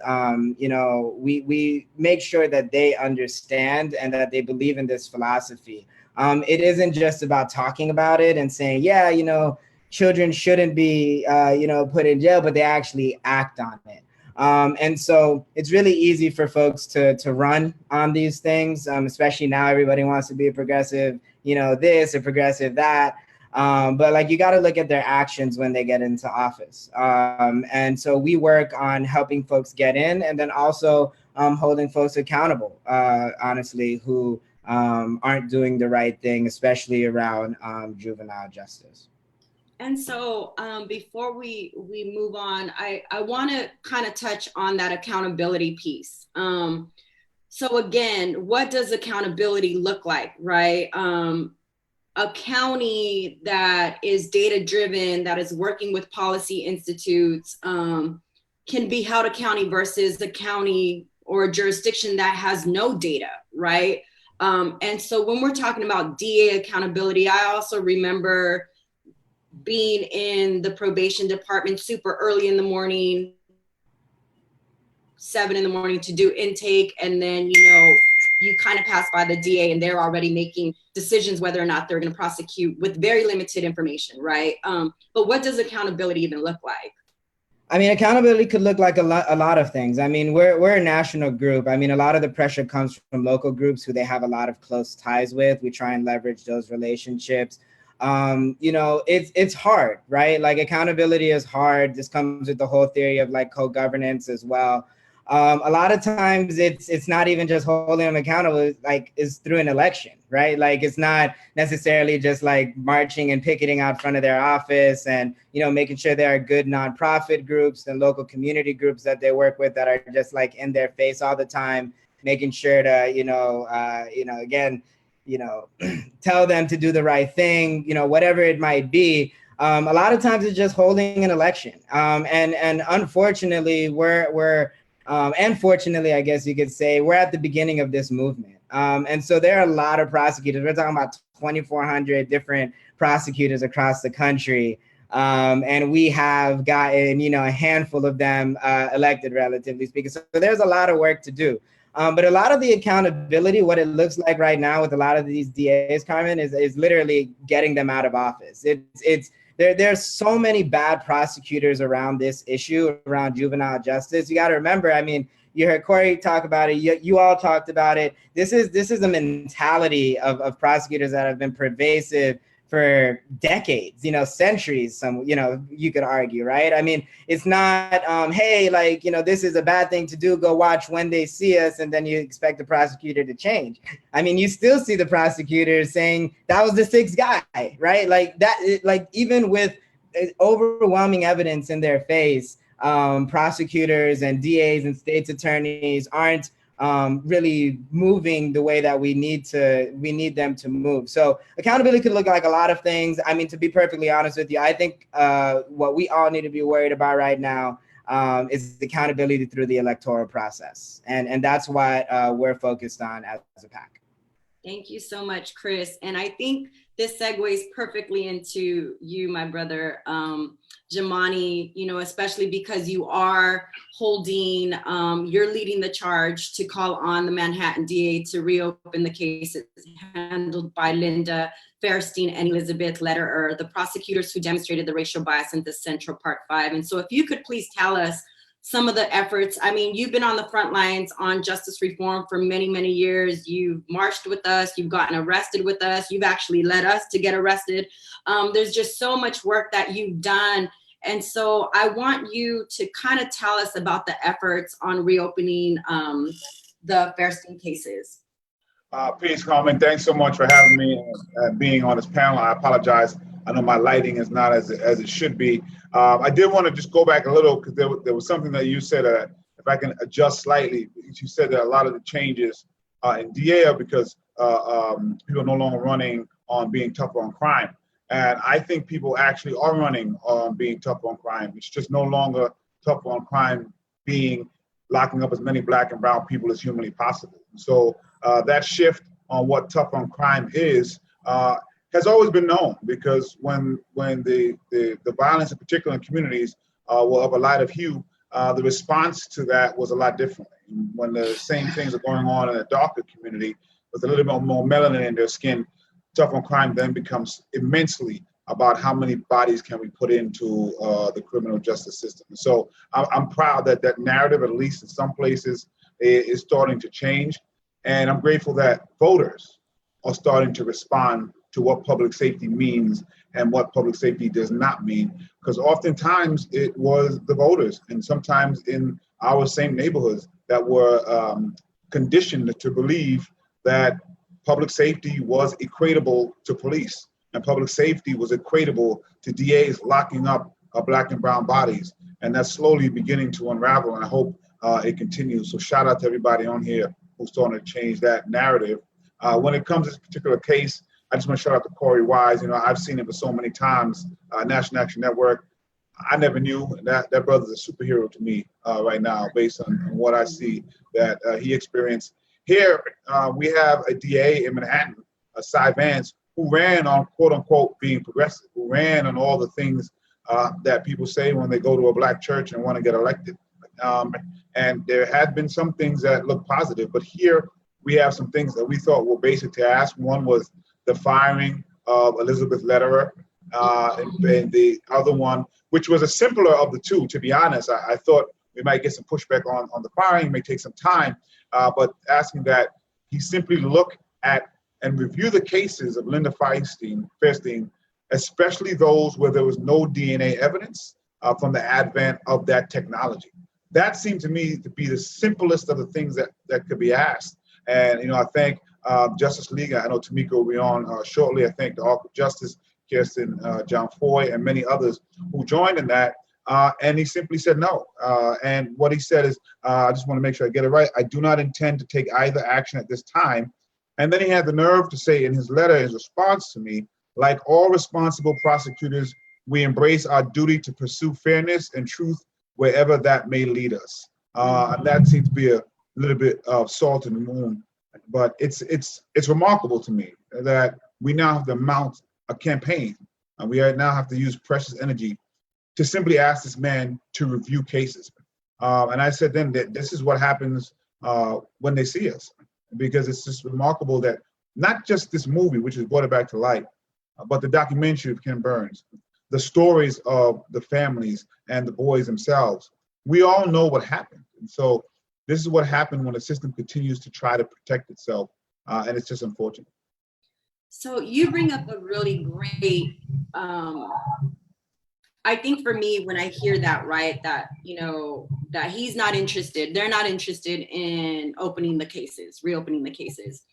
Speaker 6: you know, we make sure that they understand and that they believe in this philosophy. It isn't just about talking about it and saying, yeah, you know, children shouldn't be, you know, put in jail, but they actually act on it. And so it's really easy for folks to run on these things, especially now everybody wants to be a progressive, you know, this, a progressive that. But like you got to look at their actions when they get into office. And so we work on helping folks get in and then also holding folks accountable, honestly, who aren't doing the right thing, especially around juvenile justice.
Speaker 1: And so before we move on, I want to kind of touch on that accountability piece. So again, what does accountability look like, right? A county that is data-driven, that is working with policy institutes, can be held accountable versus a county or a jurisdiction that has no data, right? And so when we're talking about DA accountability, I also remember being in the probation department super early in the morning, 7 in the morning to do intake. And then, you know, you kind of pass by the DA and they're already making decisions whether or not they're going to prosecute with very limited information, right? But what does accountability even look like?
Speaker 6: I mean, accountability could look like a lot of things. I mean, we're a national group. I mean, a lot of the pressure comes from local groups who they have a lot of close ties with. We try and leverage those relationships. You know, it's hard, right? Like accountability is hard. This comes with the whole theory of like co-governance as well. A lot of times it's not even just holding them accountable, like it's through an election, right? Like it's not necessarily just like marching and picketing out front of their office and, you know, making sure there are good nonprofit groups and local community groups that they work with that are just like in their face all the time, making sure to, again, tell them to do the right thing, whatever it might be. A lot of times it's just holding an election. And unfortunately, and fortunately, I guess you could say, we're at the beginning of this movement. And so there are a lot of prosecutors. We're talking about 2,400 different prosecutors across the country And we have gotten, a handful of them elected, relatively speaking. So there's a lot of work to do. But a lot of the accountability, what it looks like right now with a lot of these DAs, Carmen, is literally getting them out of office. There's so many bad prosecutors around this issue, around juvenile justice. You got to remember, I mean, you heard Korey talk about it. You all talked about it. This is a mentality of prosecutors that have been pervasive for decades, centuries, you could argue, right? I mean, it's not, hey, this is a bad thing to do, go watch When They See Us, and then you expect the prosecutor to change. I mean, you still see the prosecutors saying that was the sixth guy, right? Even with overwhelming evidence in their face, prosecutors and DAs and state's attorneys aren't really moving the way that we need them to move. So accountability could look like a lot of things. I mean, to be perfectly honest with you, I think what we all need to be worried about right now is accountability through the electoral process. And that's what we're focused on as a PAC.
Speaker 1: Thank you so much, Chris. And I think this segues perfectly into you, my brother, Jumaane, especially because you are holding, you're leading the charge to call on the Manhattan DA to reopen the cases handled by Linda Fairstein and Elizabeth Lederer, the prosecutors who demonstrated the racial bias in the Central Park 5. And so if you could please tell us some of the efforts. I mean, you've been on the front lines on justice reform for many, many years. You've marched with us. You've gotten arrested with us. You've actually led us to get arrested. There's just so much work that you've done. And so I want you to kind of tell us about the efforts on reopening the Fairstein cases.
Speaker 7: Peace, Carmen. Thanks so much for having me and being on this panel. I apologize. I know my lighting is not as it should be. I did want to just go back a little because there was something that you said, if I can adjust slightly, you said that a lot of the changes in DA are because people are no longer running on being tougher on crime. And I think people actually are running on being tougher on crime. It's just no longer tougher on crime being locking up as many Black and brown people as humanly possible. So that shift on what tough on crime is has always been known, because when the violence, in particular in communities, were of a lighter hue, the response to that was a lot different. When the same things are going on in a darker community with a little bit more melanin in their skin, tough on crime then becomes immensely about how many bodies can we put into the criminal justice system. So I'm proud that that narrative, at least in some places, is starting to change. And I'm grateful that voters are starting to respond to what public safety means and what public safety does not mean. Because oftentimes it was the voters, and sometimes in our same neighborhoods, that were conditioned to believe that public safety was equatable to police, and public safety was equatable to DAs locking up Black and brown bodies. And that's slowly beginning to unravel, and I hope it continues. So shout out to everybody on here who's starting to change that narrative. When it comes to this particular case, I just want to shout out to Korey Wise. I've seen him for so many times, National Action Network. I never knew that brother's a superhero to me right now, based on what I see that he experienced. Here, we have a DA in Manhattan, Cy Vance, who ran on quote unquote being progressive, who ran on all the things that people say when they go to a Black church and want to get elected. And there had been some things that look positive, but here we have some things that we thought were basic to ask. One was the firing of Elizabeth Lederer, and the other one, which was a simpler of the two, to be honest. I thought we might get some pushback on the firing, it may take some time, but asking that he simply look at and review the cases of Linda Fairstein, especially those where there was no DNA evidence from the advent of that technology. That seemed to me to be the simplest of the things that could be asked. And, I thank Justice League. I know Tamika will be on shortly. I thank the Arc of Justice, Kirsten, John Foy, and many others who joined in that. And he simply said no. And what he said is, I just want to make sure I get it right, I do not intend to take either action at this time. And then he had the nerve to say in his letter, his response to me, like all responsible prosecutors, we embrace our duty to pursue fairness and truth wherever that may lead us. And that seems to be a little bit of salt in the wound. But it's remarkable to me that we now have to mount a campaign And we now have to use precious energy to simply ask this man to review cases. And I said then that this is what happens when they see us, because it's just remarkable that not just this movie, which has brought it back to light, but the documentary of Ken Burns, the stories of the families and the boys themselves. We all know what happened. And so this is what happened when the system continues to try to protect itself. And it's just unfortunate.
Speaker 1: So you bring up a really great, I think for me, when I hear that, right, that, you know, that he's not interested, they're not interested in opening the cases, reopening the cases.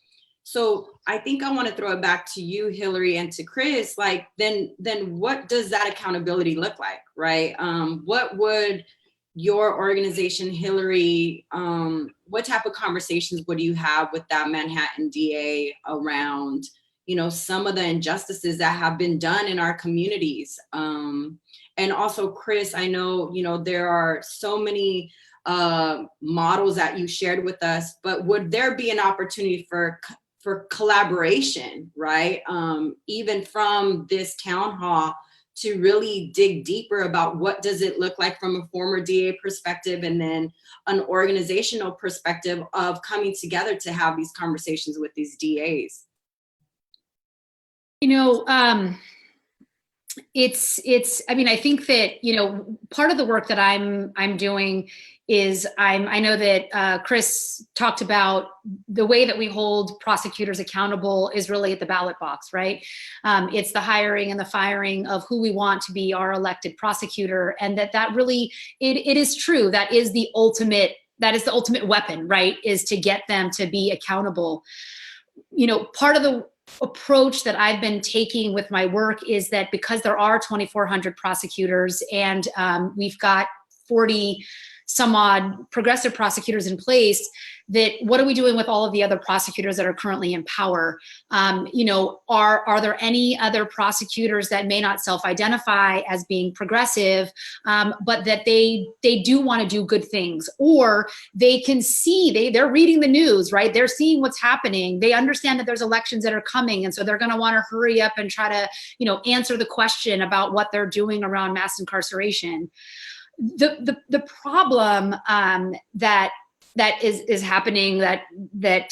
Speaker 1: So I think I want to throw it back to you, Hillary, and to Chris, like, then what does that accountability look like, right? What would your organization, Hillary, what type of conversations would you have with that Manhattan DA around, you know, some of the injustices that have been done in our communities? And also, Chris, I know, you know, there are so many models that you shared with us, but would there be an opportunity for collaboration, right? Even from this town hall, to really dig deeper about what does it look like from a former DA perspective, and then an organizational perspective of coming together to have these conversations with these DAs.
Speaker 5: You know, I mean, I think that, you know, part of the work that I'm doing is I know that Chris talked about the way that we hold prosecutors accountable is really at the ballot box, right? It's the hiring and the firing of who we want to be our elected prosecutor, and that really, it is true. That is the ultimate weapon, right? Is to get them to be accountable. You know, part of the approach that I've been taking with my work is that because there are 2,400 prosecutors and we've got 40 some odd progressive prosecutors in place, that what are we doing with all of the other prosecutors that are currently in power? You know, are there any other prosecutors that may not self-identify as being progressive, but that they do want to do good things, or they can see, they're reading the news, right? They're seeing what's happening. They understand that there's elections that are coming, and so they're going to want to hurry up and try to, you know, answer the question about what they're doing around mass incarceration. The problem that is happening that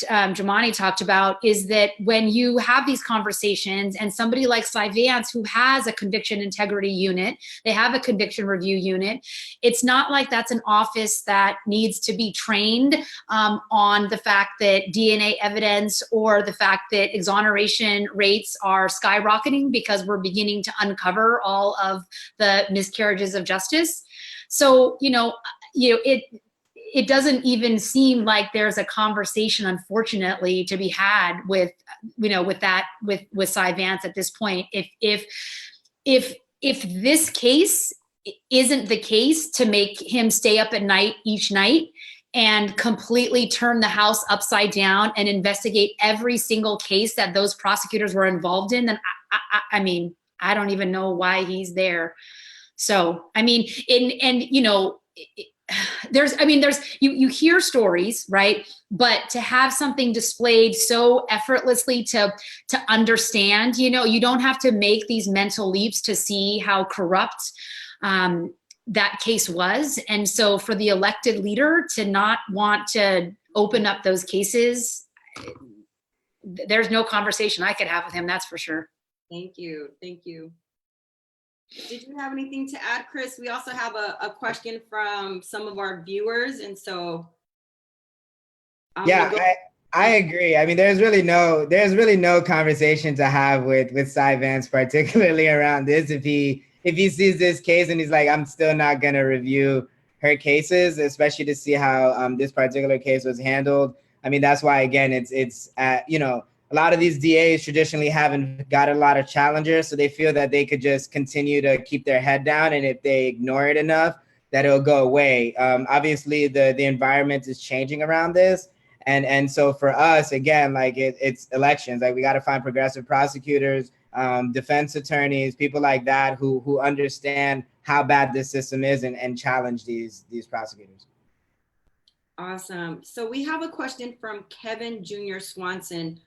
Speaker 5: Jumaane talked about is that when you have these conversations and somebody like Cy Vance, who has a conviction integrity unit, they have a conviction review unit, it's not like that's an office that needs to be trained on the fact that DNA evidence or the fact that exoneration rates are skyrocketing because we're beginning to uncover all of the miscarriages of justice. So, you know, it doesn't even seem like there's a conversation, unfortunately, to be had with, you know, with Cy Vance at this point. If this case isn't the case to make him stay up at night each night and completely turn the house upside down and investigate every single case that those prosecutors were involved in, then I mean, I don't even know why he's there. So, I mean, and you know, you hear stories, right? But to have something displayed so effortlessly to understand, you know, you don't have to make these mental leaps to see how corrupt that case was. And so for the elected leader to not want to open up those cases, there's no conversation I could have with him, that's for sure.
Speaker 1: Thank you. Thank you. Did you have anything to add, Chris? We also have a question from some of our viewers, and so
Speaker 6: I agree. I mean, there's really no conversation to have with Cy Vance, particularly around this. If he sees this case and he's like, I'm still not gonna review her cases, especially to see how this particular case was handled. I mean, that's why, again, it's you know, a lot of these DAs traditionally haven't got a lot of challengers, so they feel that they could just continue to keep their head down, and if they ignore it enough, that it'll go away. Obviously, the environment is changing around this, and so for us, again, like it's elections. Like, we got to find progressive prosecutors, defense attorneys, people like that who understand how bad this system is and challenge these prosecutors.
Speaker 1: Awesome. So we have a question from Kevin Jr. Swanson.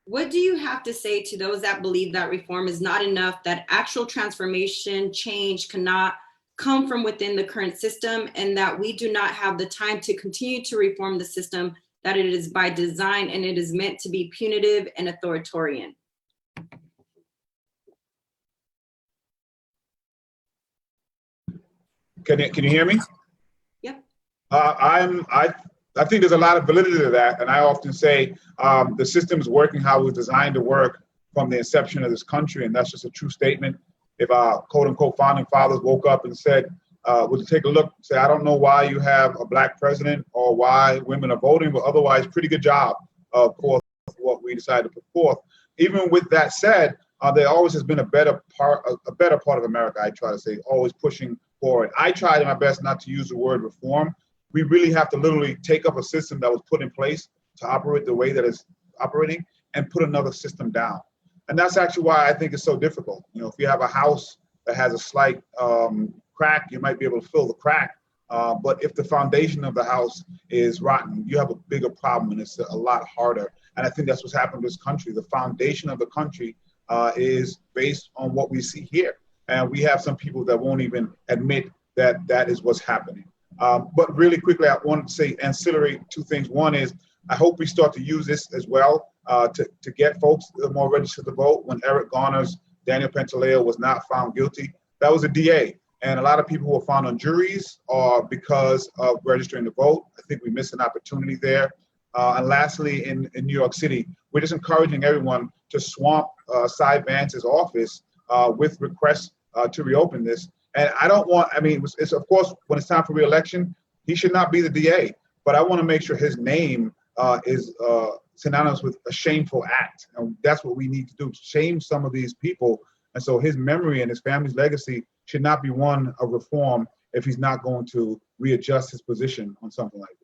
Speaker 1: What do you have to say to those that believe that reform is not enough, that actual transformation, change cannot come from within the current system, and that we do not have the time to continue to reform the system, that it is by design and it is meant to be punitive and authoritarian?
Speaker 7: Can you hear me?
Speaker 1: Yep.
Speaker 7: I think there's a lot of validity to that, and I often say the system is working how it was designed to work from the inception of this country, and that's just a true statement. If our quote unquote founding fathers woke up and said, "Would you take a look?" Say, "I don't know why you have a black president or why women are voting, but otherwise, pretty good job of course what we decided to put forth." Even with that said, there always has been a better part of America. I try to say, always pushing forward. I tried my best not to use the word reform. We really have to literally take up a system that was put in place to operate the way that it's operating and put another system down. And that's actually why I think it's so difficult. You know, if you have a house that has a slight crack, you might be able to fill the crack. But if the foundation of the house is rotten, you have a bigger problem, and it's a lot harder. And I think that's what's happened to this country. The foundation of the country is based on what we see here. And we have some people that won't even admit that that is what's happening. But really quickly, I wanted to say ancillary two things. One is, I hope we start to use this as well to get folks more registered to vote. When Eric Garner's Daniel Pantaleo was not found guilty, that was a DA. And a lot of people who were found on juries are because of registering to vote. I think we missed an opportunity there. And lastly, in New York City, we're just encouraging everyone to swamp Cy Vance's office with requests to reopen this. And I don't want, I mean, it's of course, when it's time for re-election, he should not be the DA, but I want to make sure his name is synonymous with a shameful act. And that's what we need to do, shame some of these people. And so his memory and his family's legacy should not be one of reform if he's not going to readjust his position on something like this.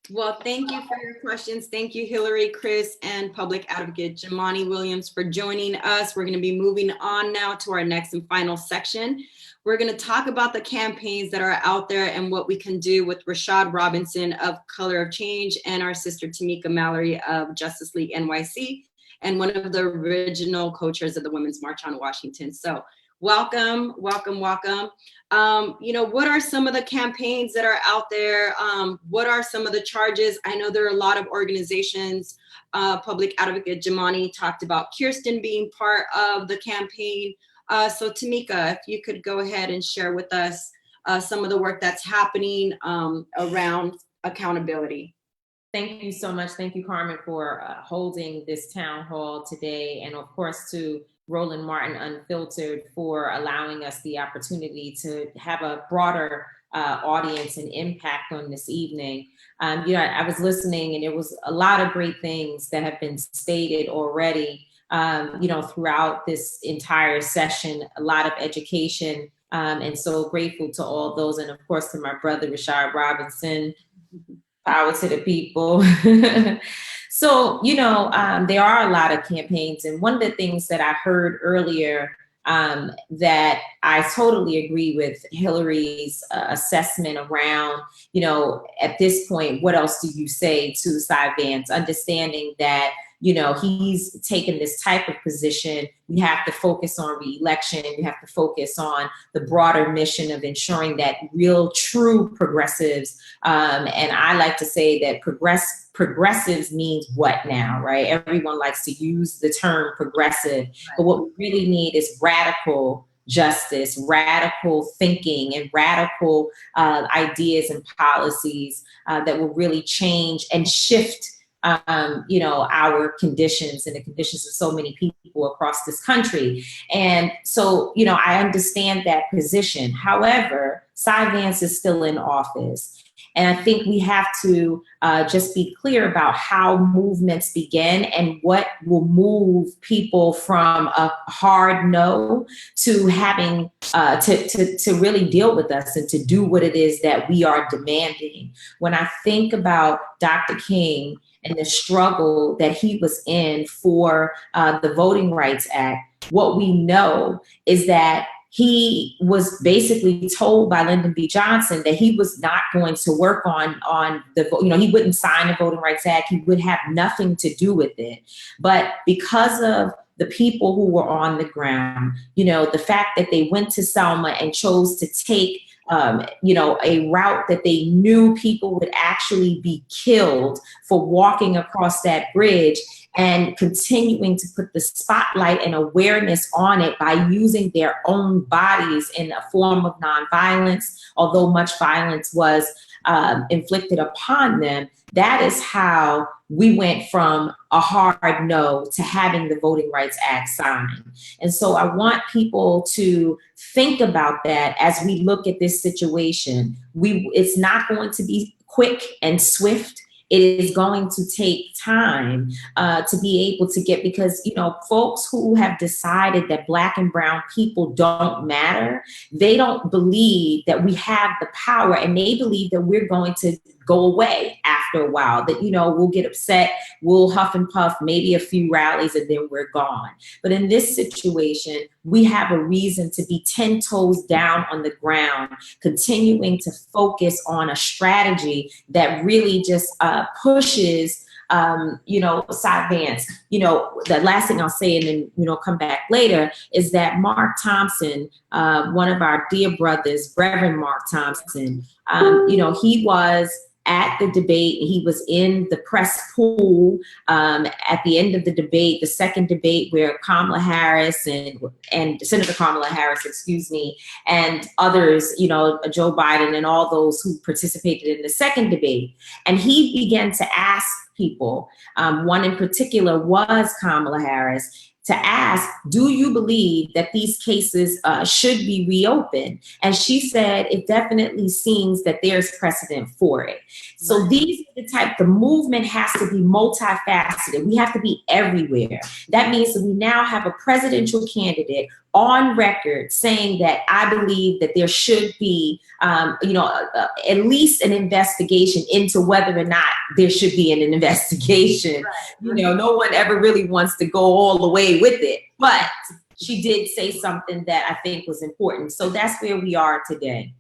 Speaker 1: Well, thank you for your questions. Thank you, Hillary, Chris, and Public Advocate Jumaane Williams for joining us. We're going to be moving on now to our next and final section. We're going to talk about the campaigns that are out there and what we can do with Rashad Robinson of Color of Change and our sister Tamika Mallory of Justice League NYC, and one of the original co-chairs of the Women's March on Washington. So welcome, welcome, welcome. You know, what are some of the campaigns that are out there? What are some of the charges? I know there are a lot of organizations. Public Advocate Jumaane talked about Kirsten being part of the campaign. So Tamika, if you could go ahead and share with us some of the work that's happening around accountability.
Speaker 8: Thank you so much. Thank you, Carmen, for holding this town hall today. And of course, to Roland Martin Unfiltered for allowing us the opportunity to have a broader audience and impact on this evening. You know, I was listening, and there was a lot of great things that have been stated already, you know, throughout this entire session, a lot of education, and so grateful to all those. And of course, to my brother, Rashad Robinson, power to the people. So, you know, there are a lot of campaigns. And one of the things that I heard earlier that I totally agree with Hillary's assessment around, you know, at this point, what else do you say to Cy Vance? Understanding that, you know, he's taken this type of position. We have to focus on re-election. We have to focus on the broader mission of ensuring that real, true progressives, and I like to say that progressives means what now, right? Everyone likes to use the term progressive, but what we really need is radical justice, radical thinking, and radical ideas and policies that will really change and shift you know, our conditions and the conditions of so many people across this country. And so, you know, I understand that position. However, Cy Vance is still in office. And I think we have to just be clear about how movements begin and what will move people from a hard no to having to really deal with us and to do what it is that we are demanding. When I think about Dr. King and the struggle that he was in for the Voting Rights Act, what we know is that he was basically told by Lyndon B. Johnson that he was not going to work on the, he wouldn't sign the Voting Rights Act. He would have nothing to do with it. But because of the people who were on the ground, the fact that they went to Selma and chose to take a route that they knew people would actually be killed for walking across that bridge, and continuing to put the spotlight and awareness on it by using their own bodies in a form of nonviolence, although much violence was inflicted upon them. That is how we went from a hard no to having the Voting Rights Act signed. And so I want people to think about that as we look at this situation. It's not going to be quick and swift. It is going to take time to be able to get, because, folks who have decided that Black and brown people don't matter, they don't believe that we have the power, and they believe that we're going to go away after a while, that, we'll get upset, we'll huff and puff, maybe a few rallies, and then we're gone. But in this situation, we have a reason to be 10 toes down on the ground, continuing to focus on a strategy that really just pushes Cy Vance. The last thing I'll say, and then, come back later, is that Mark Thompson, one of our dear brothers, Reverend Mark Thompson, he was at the debate. He was in the press pool at the end of the debate, the second debate, where Kamala Harris and Senator Kamala Harris, and others, Joe Biden and all those who participated in the second debate. And he began to ask people, one in particular was Kamala Harris, to ask, do you believe that these cases should be reopened? And she said, it definitely seems that there's precedent for it. So these are the movement has to be multifaceted. We have to be everywhere. That means that we now have a presidential candidate on record saying that I believe that there should be, at least an investigation into whether or not there should be an investigation. Right. No one ever really wants to go all the way with it, but she did say something that I think was important. So that's where we are today.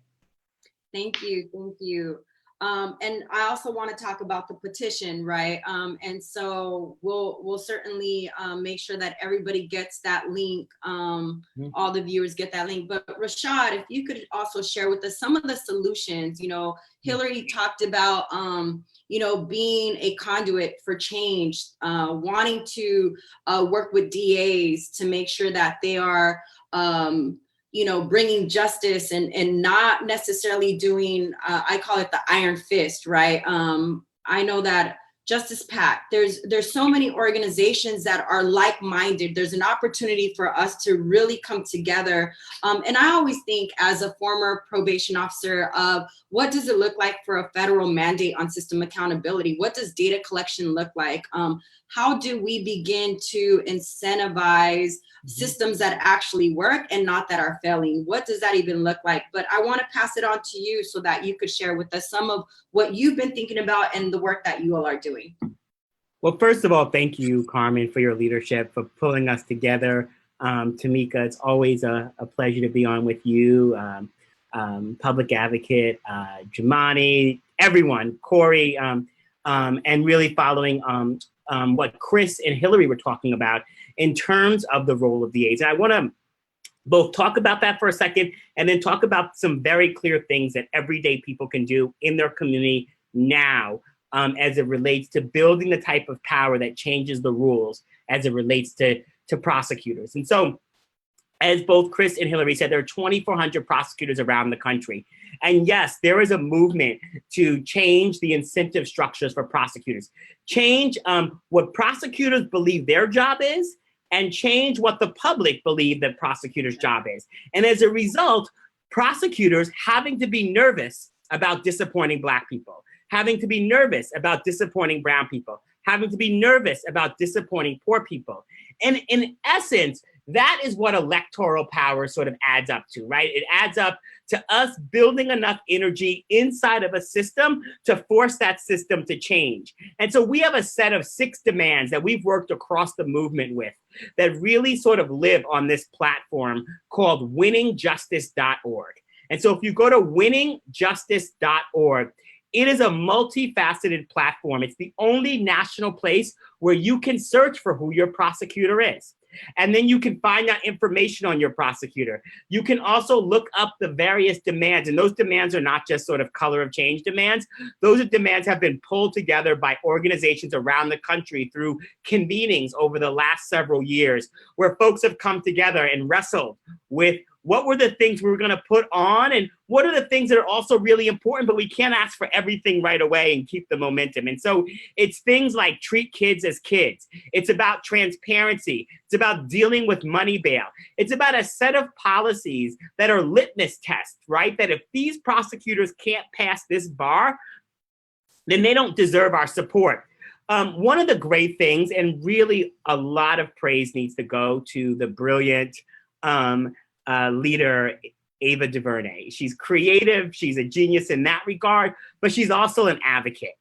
Speaker 1: Thank you. Thank you. And I also want to talk about the petition, right? And so we'll certainly make sure that everybody gets that link. All the viewers get that link. But Rashad, if you could also share with us some of the solutions. Hillary talked about, being a conduit for change, wanting to work with DAs to make sure that they are bringing justice and not necessarily doing, I call it the iron fist, right? I know that Justice PAC, there's so many organizations that are like-minded. There's an opportunity for us to really come together. And I always think, as a former probation officer, of what does it look like for a federal mandate on system accountability? What does data collection look like? How do we begin to incentivize systems that actually work and not that are failing? What does that even look like? But I want to pass it on to you so that you could share with us some of what you've been thinking about and the work that you all are doing.
Speaker 9: Well, first of all, thank you, Carmen, for your leadership, for pulling us together. Tamika, it's always a pleasure to be on with you. Public Advocate, Jumaane, everyone, Korey, and really following what Chris and Hillary were talking about in terms of the role of the aides. And I want to both talk about that for a second and then talk about some very clear things that everyday people can do in their community now as it relates to building the type of power that changes the rules as it relates to prosecutors. And so, as both Chris and Hillary said, there are 2,400 prosecutors around the country. And yes, there is a movement to change the incentive structures for prosecutors, change what prosecutors believe their job is, and change what the public believe that prosecutors' job is. And as a result, prosecutors having to be nervous about disappointing Black people, having to be nervous about disappointing brown people, having to be nervous about disappointing poor people. And in essence, that is what electoral power sort of adds up to, right? It adds up to us building enough energy inside of a system to force that system to change. And so we have a set of 6 demands that we've worked across the movement with that really sort of live on this platform called winningjustice.org. And so if you go to winningjustice.org, it is a multifaceted platform. It's the only national place where you can search for who your prosecutor is. And then you can find out information on your prosecutor. You can also look up the various demands, and those demands are not just sort of color of change demands. Those demands have been pulled together by organizations around the country through convenings over the last several years, where folks have come together and wrestled with what were the things we were going to put on, and what are the things that are also really important, but we can't ask for everything right away and keep the momentum. And so it's things like treat kids as kids. It's about transparency. It's about dealing with money bail. It's about a set of policies that are litmus tests, right? That if these prosecutors can't pass this bar, then they don't deserve our support. One of the great things, and really a lot of praise needs to go to the brilliant leader, Ava DuVernay. She's creative, she's a genius in that regard, but she's also an advocate.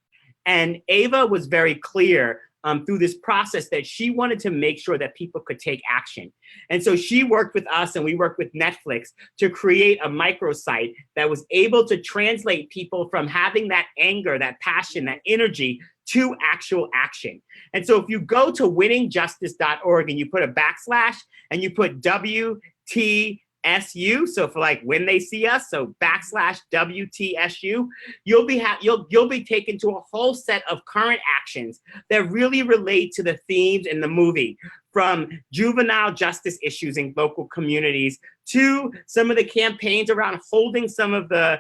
Speaker 9: And Ava was very clear through this process that she wanted to make sure that people could take action. And so she worked with us, and we worked with Netflix to create a microsite that was able to translate people from having that anger, that passion, that energy to actual action. And so if you go to winningjustice.org and you put a backslash and you put WTSU, so for like when they see us, so backslash WTSU, you'll be taken to a whole set of current actions that really relate to the themes in the movie, from juvenile justice issues in local communities to some of the campaigns around holding some of the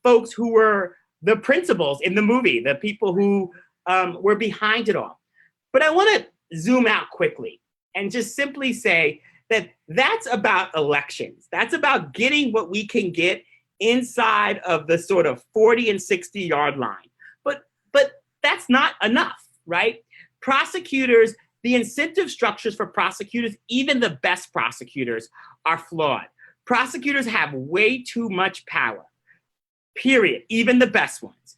Speaker 9: folks who were the principals in the movie, the people who were behind it all. But I want to zoom out quickly and just simply say that that's about elections. That's about getting what we can get inside of the sort of 40 and 60 yard line. But that's not enough, right? Prosecutors, the incentive structures for prosecutors, even the best prosecutors, are flawed. Prosecutors have way too much power, period, even the best ones.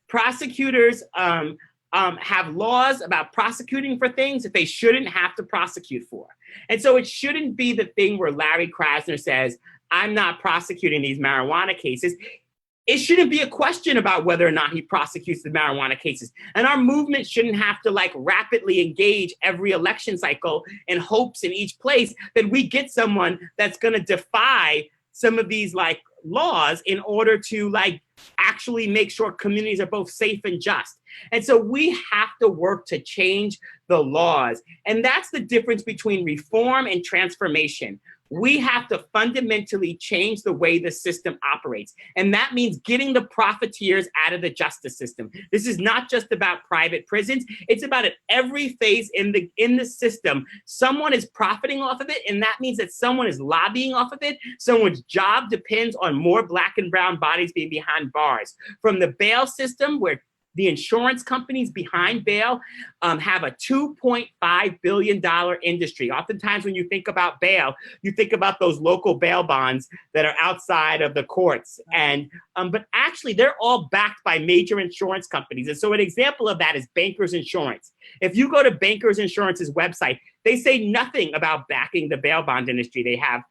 Speaker 9: Prosecutors have laws about prosecuting for things that they shouldn't have to prosecute for. And so it shouldn't be the thing where Larry Krasner says, I'm not prosecuting these marijuana cases. It shouldn't be a question about whether or not he prosecutes the marijuana cases. And our movement shouldn't have to like rapidly engage every election cycle in hopes in each place that we get someone that's going to defy some of these like laws in order to like actually make sure communities are both safe and just. And so we have to work to change the laws. And that's the difference between reform and transformation. We have to fundamentally change the way the system operates. And that means getting the profiteers out of the justice system. This is not just about private prisons. It's about at every phase in the system. Someone is profiting off of it, and that means that someone is lobbying off of it. Someone's job depends on more Black and brown bodies being behind bars. From the bail system, where the insurance companies behind bail have a $2.5 billion industry. Oftentimes when you think about bail, you think about those local bail bonds that are outside of the courts. And but actually they're all backed by major insurance companies. And so an example of that is Bankers Insurance. If you go to Bankers Insurance's website, they say nothing about backing the bail bond industry. They have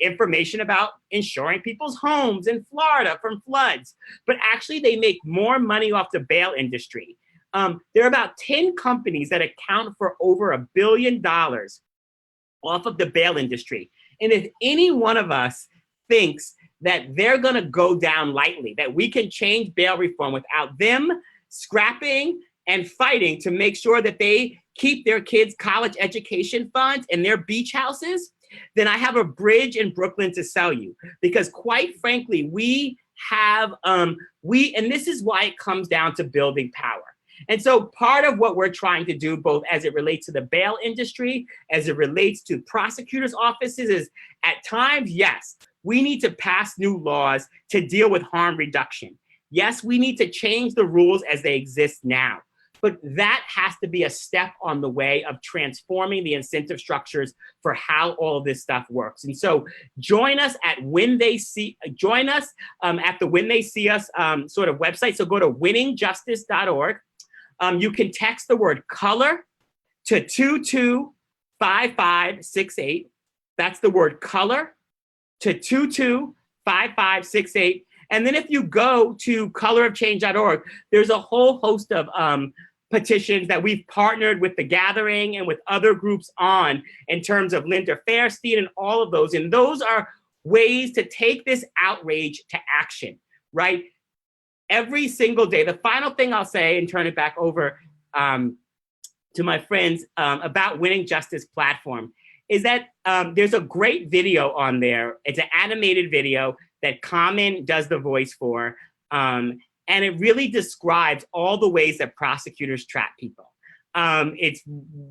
Speaker 9: information about insuring people's homes in Florida from floods, but actually they make more money off the bail industry. There are about 10 companies that account for over $1 billion off of the bail industry. And if any one of us thinks that they're gonna go down lightly, that we can change bail reform without them scrapping and fighting to make sure that they keep their kids' college education funds and their beach houses, then I have a bridge in Brooklyn to sell you. Because quite frankly, we have, and this is why it comes down to building power. And so part of what we're trying to do, both as it relates to the bail industry, as it relates to prosecutors' offices, is at times, yes, we need to pass new laws to deal with harm reduction. Yes, we need to change the rules as they exist now. but that has to be a step on the way of transforming the incentive structures for how all of this stuff works. And so join us at the When They See Us sort of website. So go to winningjustice.org. You can text the word color to 225568. That's the word color to 225568. And then if you go to colorofchange.org, there's a whole host of petitions that we've partnered with The Gathering and with other groups on in terms of Linda Fairstein and all of those. And those are ways to take this outrage to action, right? Every single day. The final thing I'll say and turn it back over to my friends about Winning Justice platform is that there's a great video on there. It's an animated video that Carmen does the voice for. And it really describes all the ways that prosecutors trap people. It's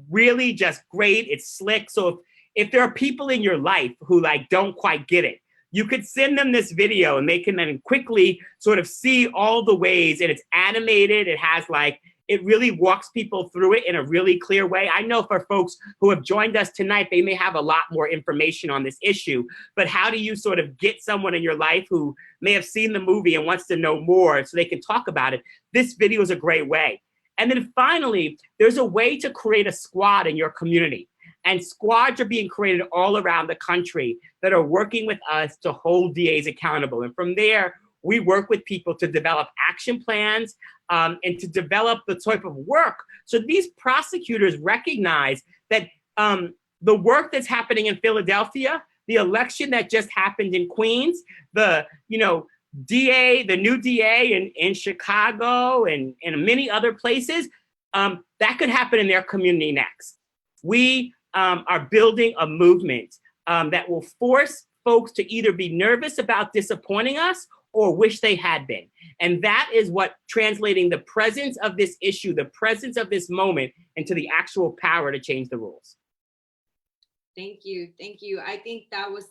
Speaker 9: really just great. It's slick. So if there are people in your life who like don't quite get it, you could send them this video and they can then quickly sort of see all the ways, and it's animated. It has like, it really walks people through it in a really clear way. I know for folks who have joined us tonight, they may have a lot more information on this issue, but how do you sort of get someone in your life who may have seen the movie and wants to know more so they can talk about it? This video is a great way. And then finally, there's a way to create a squad in your community. And squads are being created all around the country that are working with us to hold DAs accountable. And from there, we work with people to develop action plans and to develop the type of work. So these prosecutors recognize that the work that's happening in Philadelphia, the election that just happened in Queens, the DA, the new DA in Chicago and many other places, that could happen in their community next. We are building a movement that will force folks to either be nervous about disappointing us or wish they had been. And that is what translating the presence of this issue, the presence of this moment into the actual power to change the rules.
Speaker 1: Thank you. Thank you. I think that was,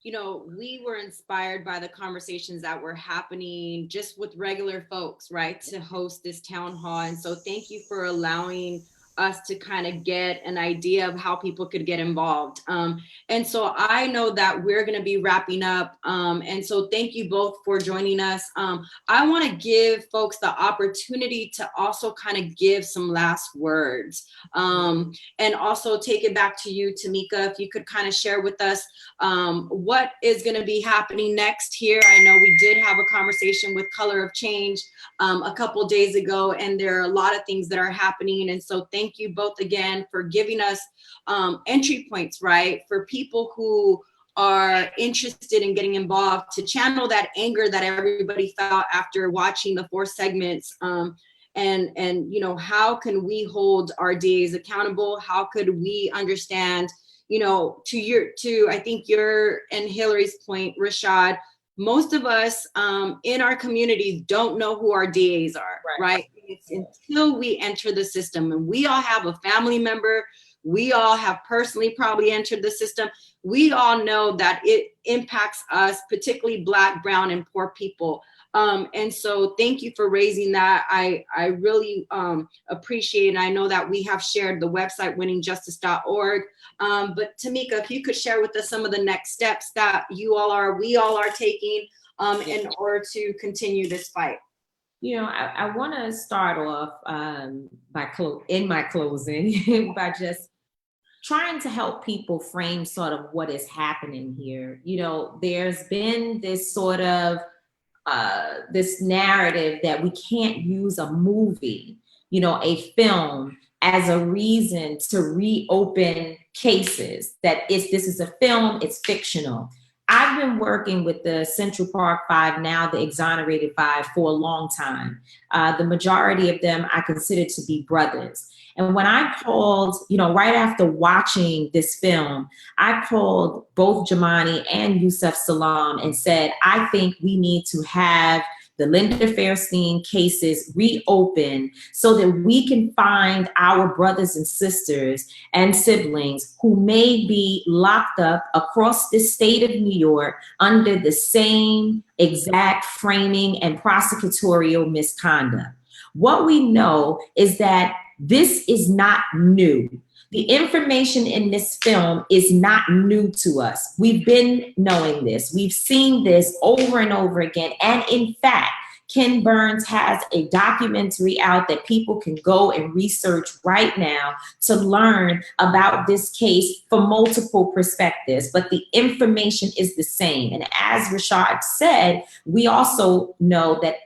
Speaker 1: we were inspired by the conversations that were happening just with regular folks, right, to host this town hall. And so thank you for allowing us to kind of get an idea of how people could get involved. And so I know that we're going to be wrapping up. And so thank you both for joining us. I want to give folks the opportunity to also kind of give some last words and also take it back to you, Tamika, if you could kind of share with us what is going to be happening next here. I know we did have a conversation with Color of Change a couple days ago, and there are a lot of things that are happening. And so thank you both again for giving us entry points, right? For people who are interested in getting involved, to channel that anger that everybody felt after watching the 4 segments. And how can we hold our DAs accountable? How could we understand, to I think your and Hillary's point, Rashad, most of us in our communities don't know who our DAs are, right? It's until we enter the system, and we all have a family member, we all have personally probably entered the system. We all know that it impacts us, particularly Black, brown, and poor people. And so thank you for raising that. I really appreciate it. I know that we have shared the website winningjustice.org. But Tamika, if you could share with us some of the next steps that we all are taking in order to continue this fight.
Speaker 8: I want to start off in my closing by just trying to help people frame sort of what is happening here. There's been this sort of this narrative that we can't use a movie, a film, as a reason to reopen cases, that this is a film, it's fictional. I've been working with the Central Park 5, now the Exonerated 5, for a long time. The majority of them I consider to be brothers. And when I called, right after watching this film, I called both Jumaane and Yusef Salaam and said, I think we need to have the Linda Fairstein cases reopen so that we can find our brothers and sisters and siblings who may be locked up across the state of New York under the same exact framing and prosecutorial misconduct. What we know is that this is not new. The information in this film is not new to us. We've been knowing this. We've seen this over and over again. And in fact, Ken Burns has a documentary out that people can go and research right now to learn about this case from multiple perspectives, but the information is the same. And as Rashad said, we also know that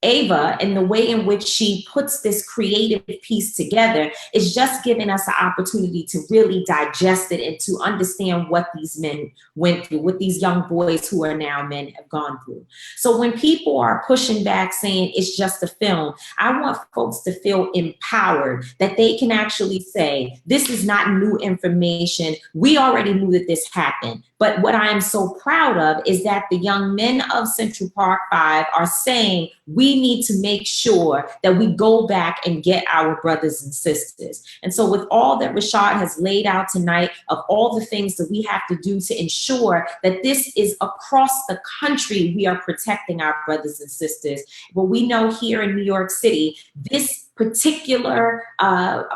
Speaker 8: Ava, and the way in which she puts this creative piece together, is just giving us an opportunity to really digest it and to understand what these men went through, what these young boys who are now men have gone through. So when people are pushing back saying it's just a film, I want folks to feel empowered that they can actually say, this is not new information. We already knew that this happened. But what I am so proud of is that the young men of Central Park 5 are saying we need to make sure that we go back and get our brothers and sisters. And so with all that Rashad has laid out tonight, of all the things that we have to do to ensure that this is across the country, we are protecting our brothers and sisters. But we know here in New York City, this particular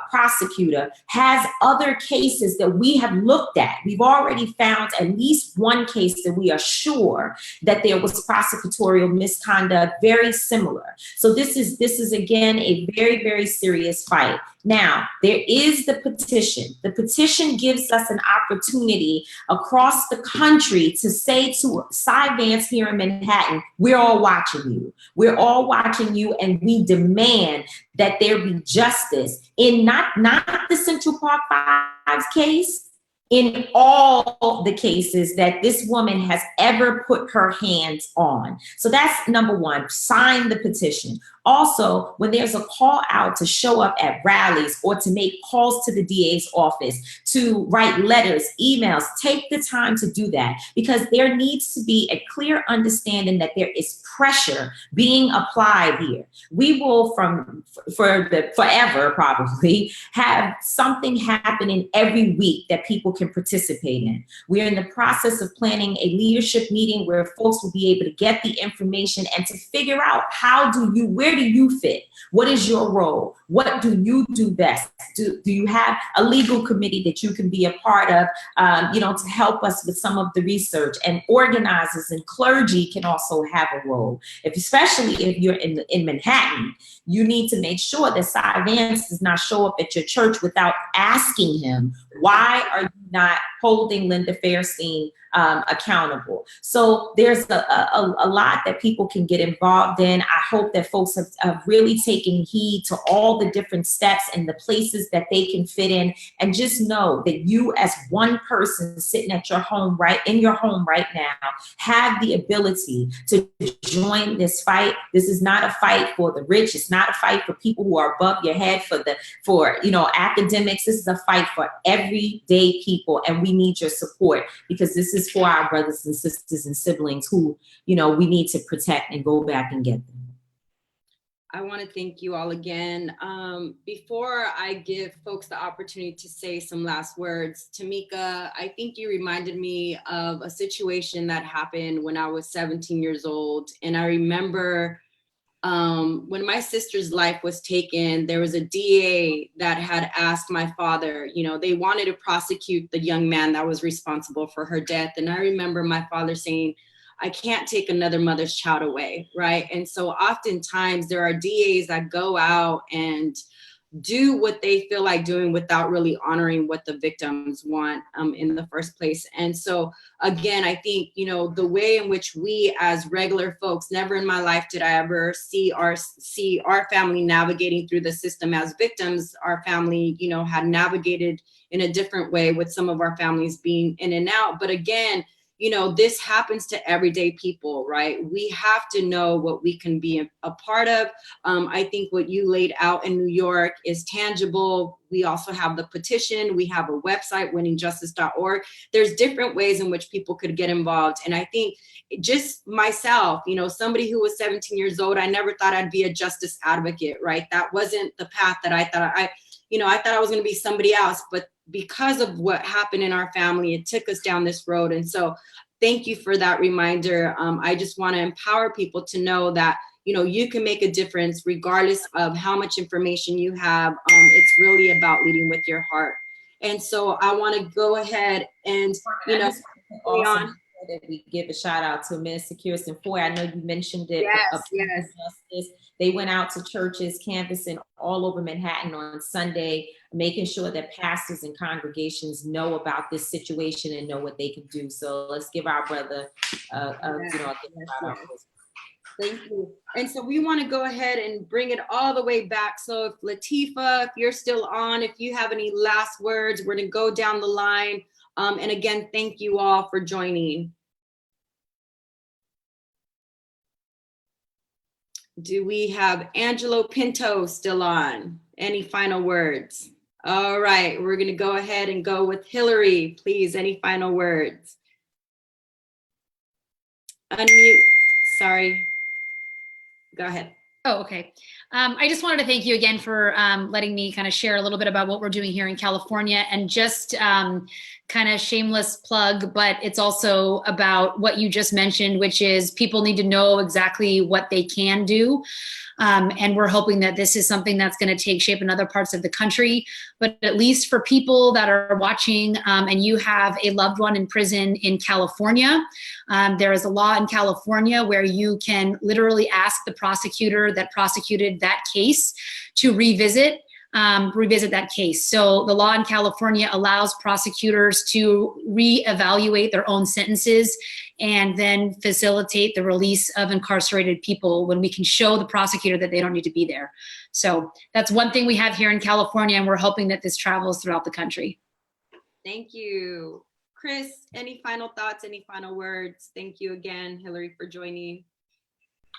Speaker 8: prosecutor has other cases that we have looked at. We've already found at least one case that we are sure that there was prosecutorial misconduct very similar. So this is again a very, very serious fight. Now, there is the petition. The petition gives us an opportunity across the country to say to Cy Vance here in Manhattan, we're all watching you. We're all watching you, and we demand that there be justice in not the Central Park 5's case, in all the cases that this woman has ever put her hands on. So that's number one, sign the petition. Also, when there's a call out to show up at rallies or to make calls to the DA's office, to write letters, emails, take the time to do that, because there needs to be a clear understanding that there is pressure being applied here. We will forever probably have something happening every week that people can participate in. We're in the process of planning a leadership meeting where folks will be able to get the information and to figure out where do you fit? What is your role? What do you do best? Do you have a legal committee that you can be a part of, to help us with some of the research? And organizers and clergy can also have a role. Especially if you're in Manhattan, you need to make sure that Cy Vance does not show up at your church without asking him, why are you not holding Linda Fairstein accountable? So there's a lot that people can get involved in. I hope that folks have really taken heed to all the different steps and the places that they can fit in, and just know that you as one person sitting at your home right now have the ability to join this fight. This is not a fight for the rich. It's not a fight for people who are above your head, for academics. This is a fight for everyday people, and we need your support, because this is for our brothers and sisters and siblings who, we need to protect and go back and get them.
Speaker 1: I want to thank you all again. Before I give folks the opportunity to say some last words, Tamika, I think you reminded me of a situation that happened when I was 17 years old. And I remember when my sister's life was taken, there was a DA that had asked my father, they wanted to prosecute the young man that was responsible for her death. And I remember my father saying, I can't take another mother's child away, right? And so oftentimes there are DAs that go out and do what they feel like doing without really honoring what the victims want in the first place. And so again, I think, the way in which we as regular folks, never in my life did I ever see our family navigating through the system as victims. Our family, had navigated in a different way, with some of our families being in and out. But again, this happens to everyday people, right? We have to know what we can be a part of. I think what you laid out in New York is tangible. We also have the petition. We have a website, winningjustice.org. There's different ways in which people could get involved. And I think just myself, somebody who was 17 years old, I never thought I'd be a justice advocate, right? That wasn't the path that I thought I thought I was going to be somebody else, but because of what happened in our family, it took us down this road. And so thank you for that reminder. I just want to empower people to know that, you know, you can make a difference regardless of how much information you have. It's really about leading with your heart. And so I want to go ahead and, you know,
Speaker 8: also that we give a shout out to Minister Kirsten Foy. I know you mentioned it.
Speaker 1: Yes,
Speaker 8: yes. Justice. They went out to churches, canvassing all over Manhattan on Sunday, making sure that pastors and congregations know about this situation and know what they can do. So let's give our brother,
Speaker 1: Thank you. And so we want to go ahead and bring it all the way back. So if Lateefah, if you're still on, if you have any last words, we're going to go down the line. And again, thank you all for joining. Do we have Angelo Pinto still on? Any final words? All right, we're going to go ahead and go with Hillary. Please, any final words? Unmute. Sorry. Go ahead.
Speaker 5: Oh, okay. I just wanted to thank you again for letting me kind of share a little bit about what we're doing here in California, and just kind of shameless plug, but it's also about what you just mentioned, which is people need to know exactly what they can do. And we're hoping that this is something that's going to take shape in other parts of the country. But at least for people that are watching and you have a loved one in prison in California, there is a law in California where you can literally ask the prosecutor that prosecuted that case to revisit that case. So the law in California allows prosecutors to reevaluate their own sentences and then facilitate the release of incarcerated people when we can show the prosecutor that they don't need to be there. So that's one thing we have here in California, and we're hoping that this travels throughout the country.
Speaker 1: Thank you. Chris, any final thoughts, any final words? Thank you again, Hillary, for joining.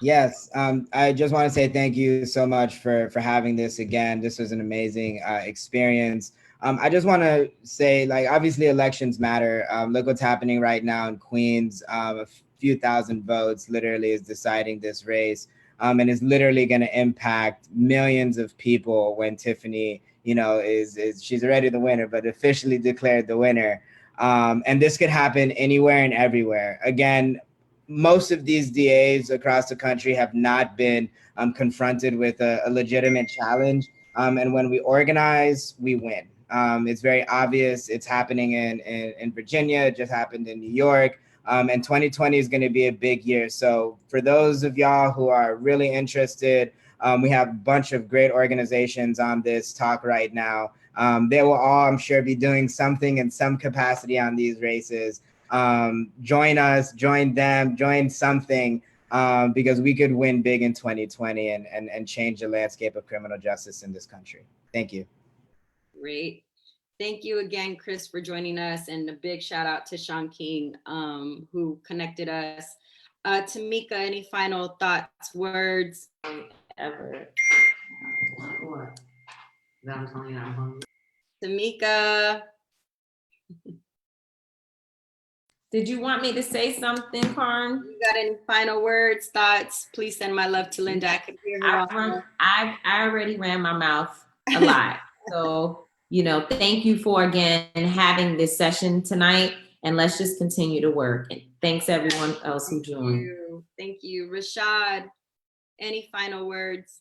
Speaker 6: Yes, I just want to say thank you so much for having this again. This was an amazing experience. I just want to say, like, obviously elections matter. Look what's happening right now in Queens. A few thousand votes literally is deciding this race, and is literally going to impact millions of people when Tiffany, you know, she's already the winner, but officially declared the winner. And this could happen anywhere and everywhere. Again, most of these DAs across the country have not been confronted with a legitimate challenge. And when we organize, we win. It's very obvious. It's happening in Virginia. It just happened in New York. And 2020 is going to be a big year. So for those of y'all who are really interested, we have a bunch of great organizations on this talk right now. They will all, I'm sure, be doing something in some capacity on these races. Join us, join them, join something, because we could win big in 2020 and change the landscape of criminal justice in this country. Thank you.
Speaker 1: Great. Thank you again, Chris, for joining us, and a big shout out to Sean King, who connected us. Tamika, any final thoughts, words?
Speaker 8: Ever.
Speaker 1: Tamika.
Speaker 8: Did you want me to say something, Carmen?
Speaker 1: You got any final words, thoughts? Please send my love to Linda. I could hear her.
Speaker 8: I already ran my mouth a lot. So, you know, thank you for, again, having this session tonight, and let's just continue to work. And thanks everyone else who joined.
Speaker 1: Thank you. Rashad, any final words?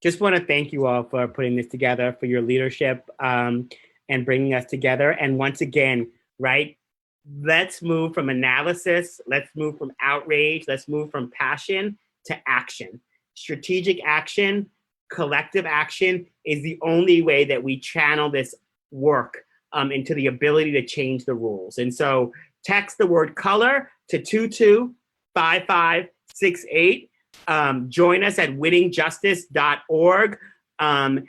Speaker 9: Just want to thank you all for putting this together, for your leadership, and bringing us together. And once again, right, let's move from analysis, let's move from outrage, let's move from passion to action. Strategic action, collective action is the only way that we channel this work into the ability to change the rules. And so text the word color to 225568. Join us at winningjustice.org. And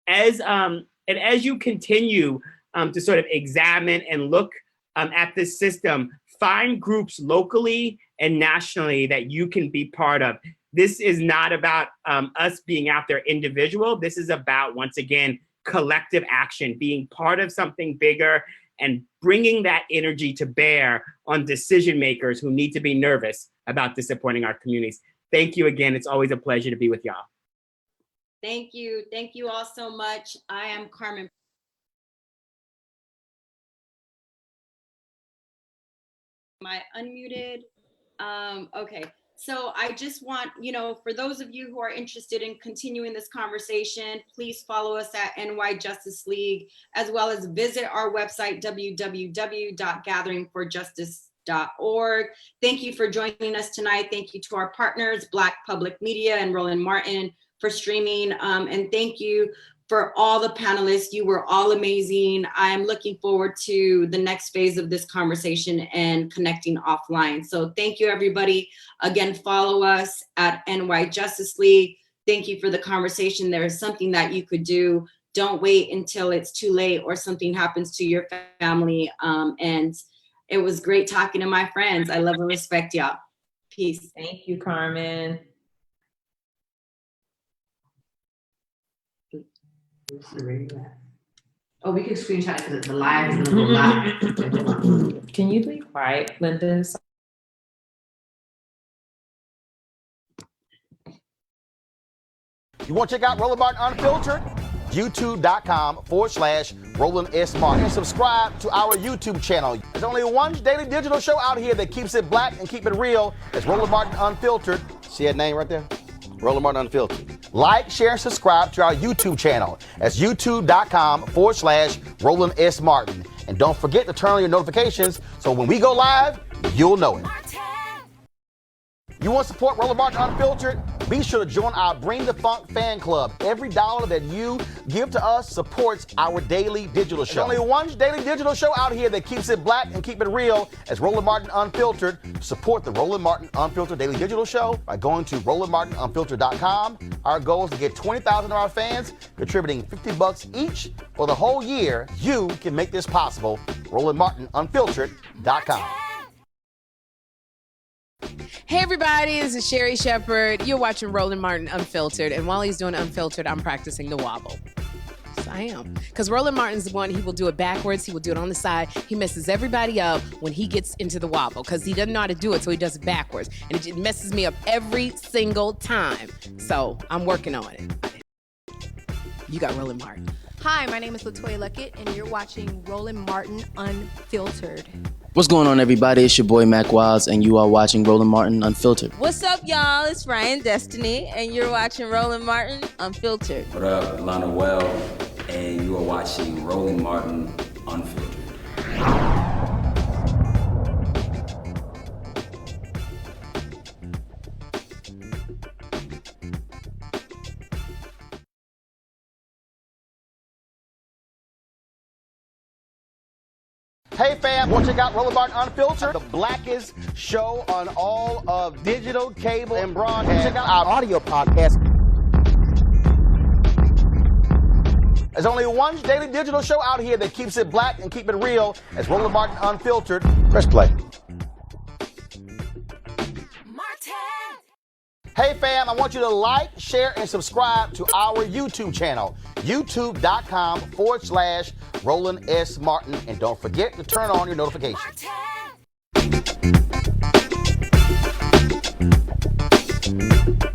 Speaker 9: as you continue to sort of examine and look at this system, find groups locally and nationally that you can be part of. This is not about us being out there individual. This is about, once again, collective action, being part of something bigger and bringing that energy to bear on decision makers who need to be nervous about disappointing our communities. Thank you again. It's always a pleasure to be with y'all.
Speaker 1: Thank you. Thank you all so much. I am Carmen. Am I unmuted? Okay. So I just want, for those of you who are interested in continuing this conversation, please follow us at NY Justice League, as well as visit our website, www.gatheringforjustice.org. Thank you for joining us tonight. Thank you to our partners, Black Public Media and Roland Martin, for streaming. And thank you for all the panelists. You were all amazing. I'm looking forward to the next phase of this conversation and connecting offline. So thank you, everybody. Again, follow us at NY Justice League. Thank you for the conversation. There is something that you could do. Don't wait until it's too late or something happens to your family. And it was great talking to my friends. I love and respect y'all. Peace.
Speaker 8: Thank you, Carmen.
Speaker 10: Oh, we can screenshot it because the live is gonna go live.
Speaker 8: Can you be quiet, Linda?
Speaker 11: You want to check out Roland Martin Unfiltered? YouTube.com/Roland S. Martin. And subscribe to our YouTube channel. There's only one daily digital show out here that keeps it black and keep it real. It's Roland Martin Unfiltered. See that name right there? Roland Martin Unfiltered. Like, share, and subscribe to our YouTube channel. That's YouTube.com/Roland S. Martin. And don't forget to turn on your notifications so when we go live, you'll know it. You want to support Roland Martin Unfiltered? Be sure to join our Bring the Funk fan club. Every dollar that you give to us supports our daily digital show. There's only one daily digital show out here that keeps it black and keep it real. It's Roland Martin Unfiltered. Support the Roland Martin Unfiltered daily digital show by going to RolandMartinUnfiltered.com. Our goal is to get 20,000 of our fans contributing $50 each for the whole year. You can make this possible. RolandMartinUnfiltered.com.
Speaker 12: Hey everybody, this is Sherry Shepherd. You're watching Roland Martin Unfiltered, and while he's doing Unfiltered, I'm practicing the wobble. Yes, I am. Because Roland Martin's the one, he will do it backwards, he will do it on the side. He messes everybody up when he gets into the wobble, because he doesn't know how to do it, so he does it backwards. And it messes me up every single time. So I'm working on it. You got Roland Martin.
Speaker 13: Hi, my name is Latoya Luckett, and you're watching Roland Martin Unfiltered.
Speaker 14: What's going on, everybody? It's your boy Mac Wilds, and you are watching Roland Martin Unfiltered.
Speaker 15: What's up, y'all? It's Ryan Destiny, and you're watching Roland Martin Unfiltered.
Speaker 16: What up, Lana Well, and you are watching Roland Martin Unfiltered.
Speaker 11: Hey fam, want to check out Roland Martin Unfiltered? The blackest show on all of digital, cable, and broadcast. Check out our audio podcast. There's only one daily digital show out here that keeps it black and keep it real. It's Roland Martin Unfiltered. Press play. Hey fam, I want you to like, share, and subscribe to our YouTube channel, youtube.com/Roland S. Martin. And don't forget to turn on your notifications.
Speaker 17: Martin.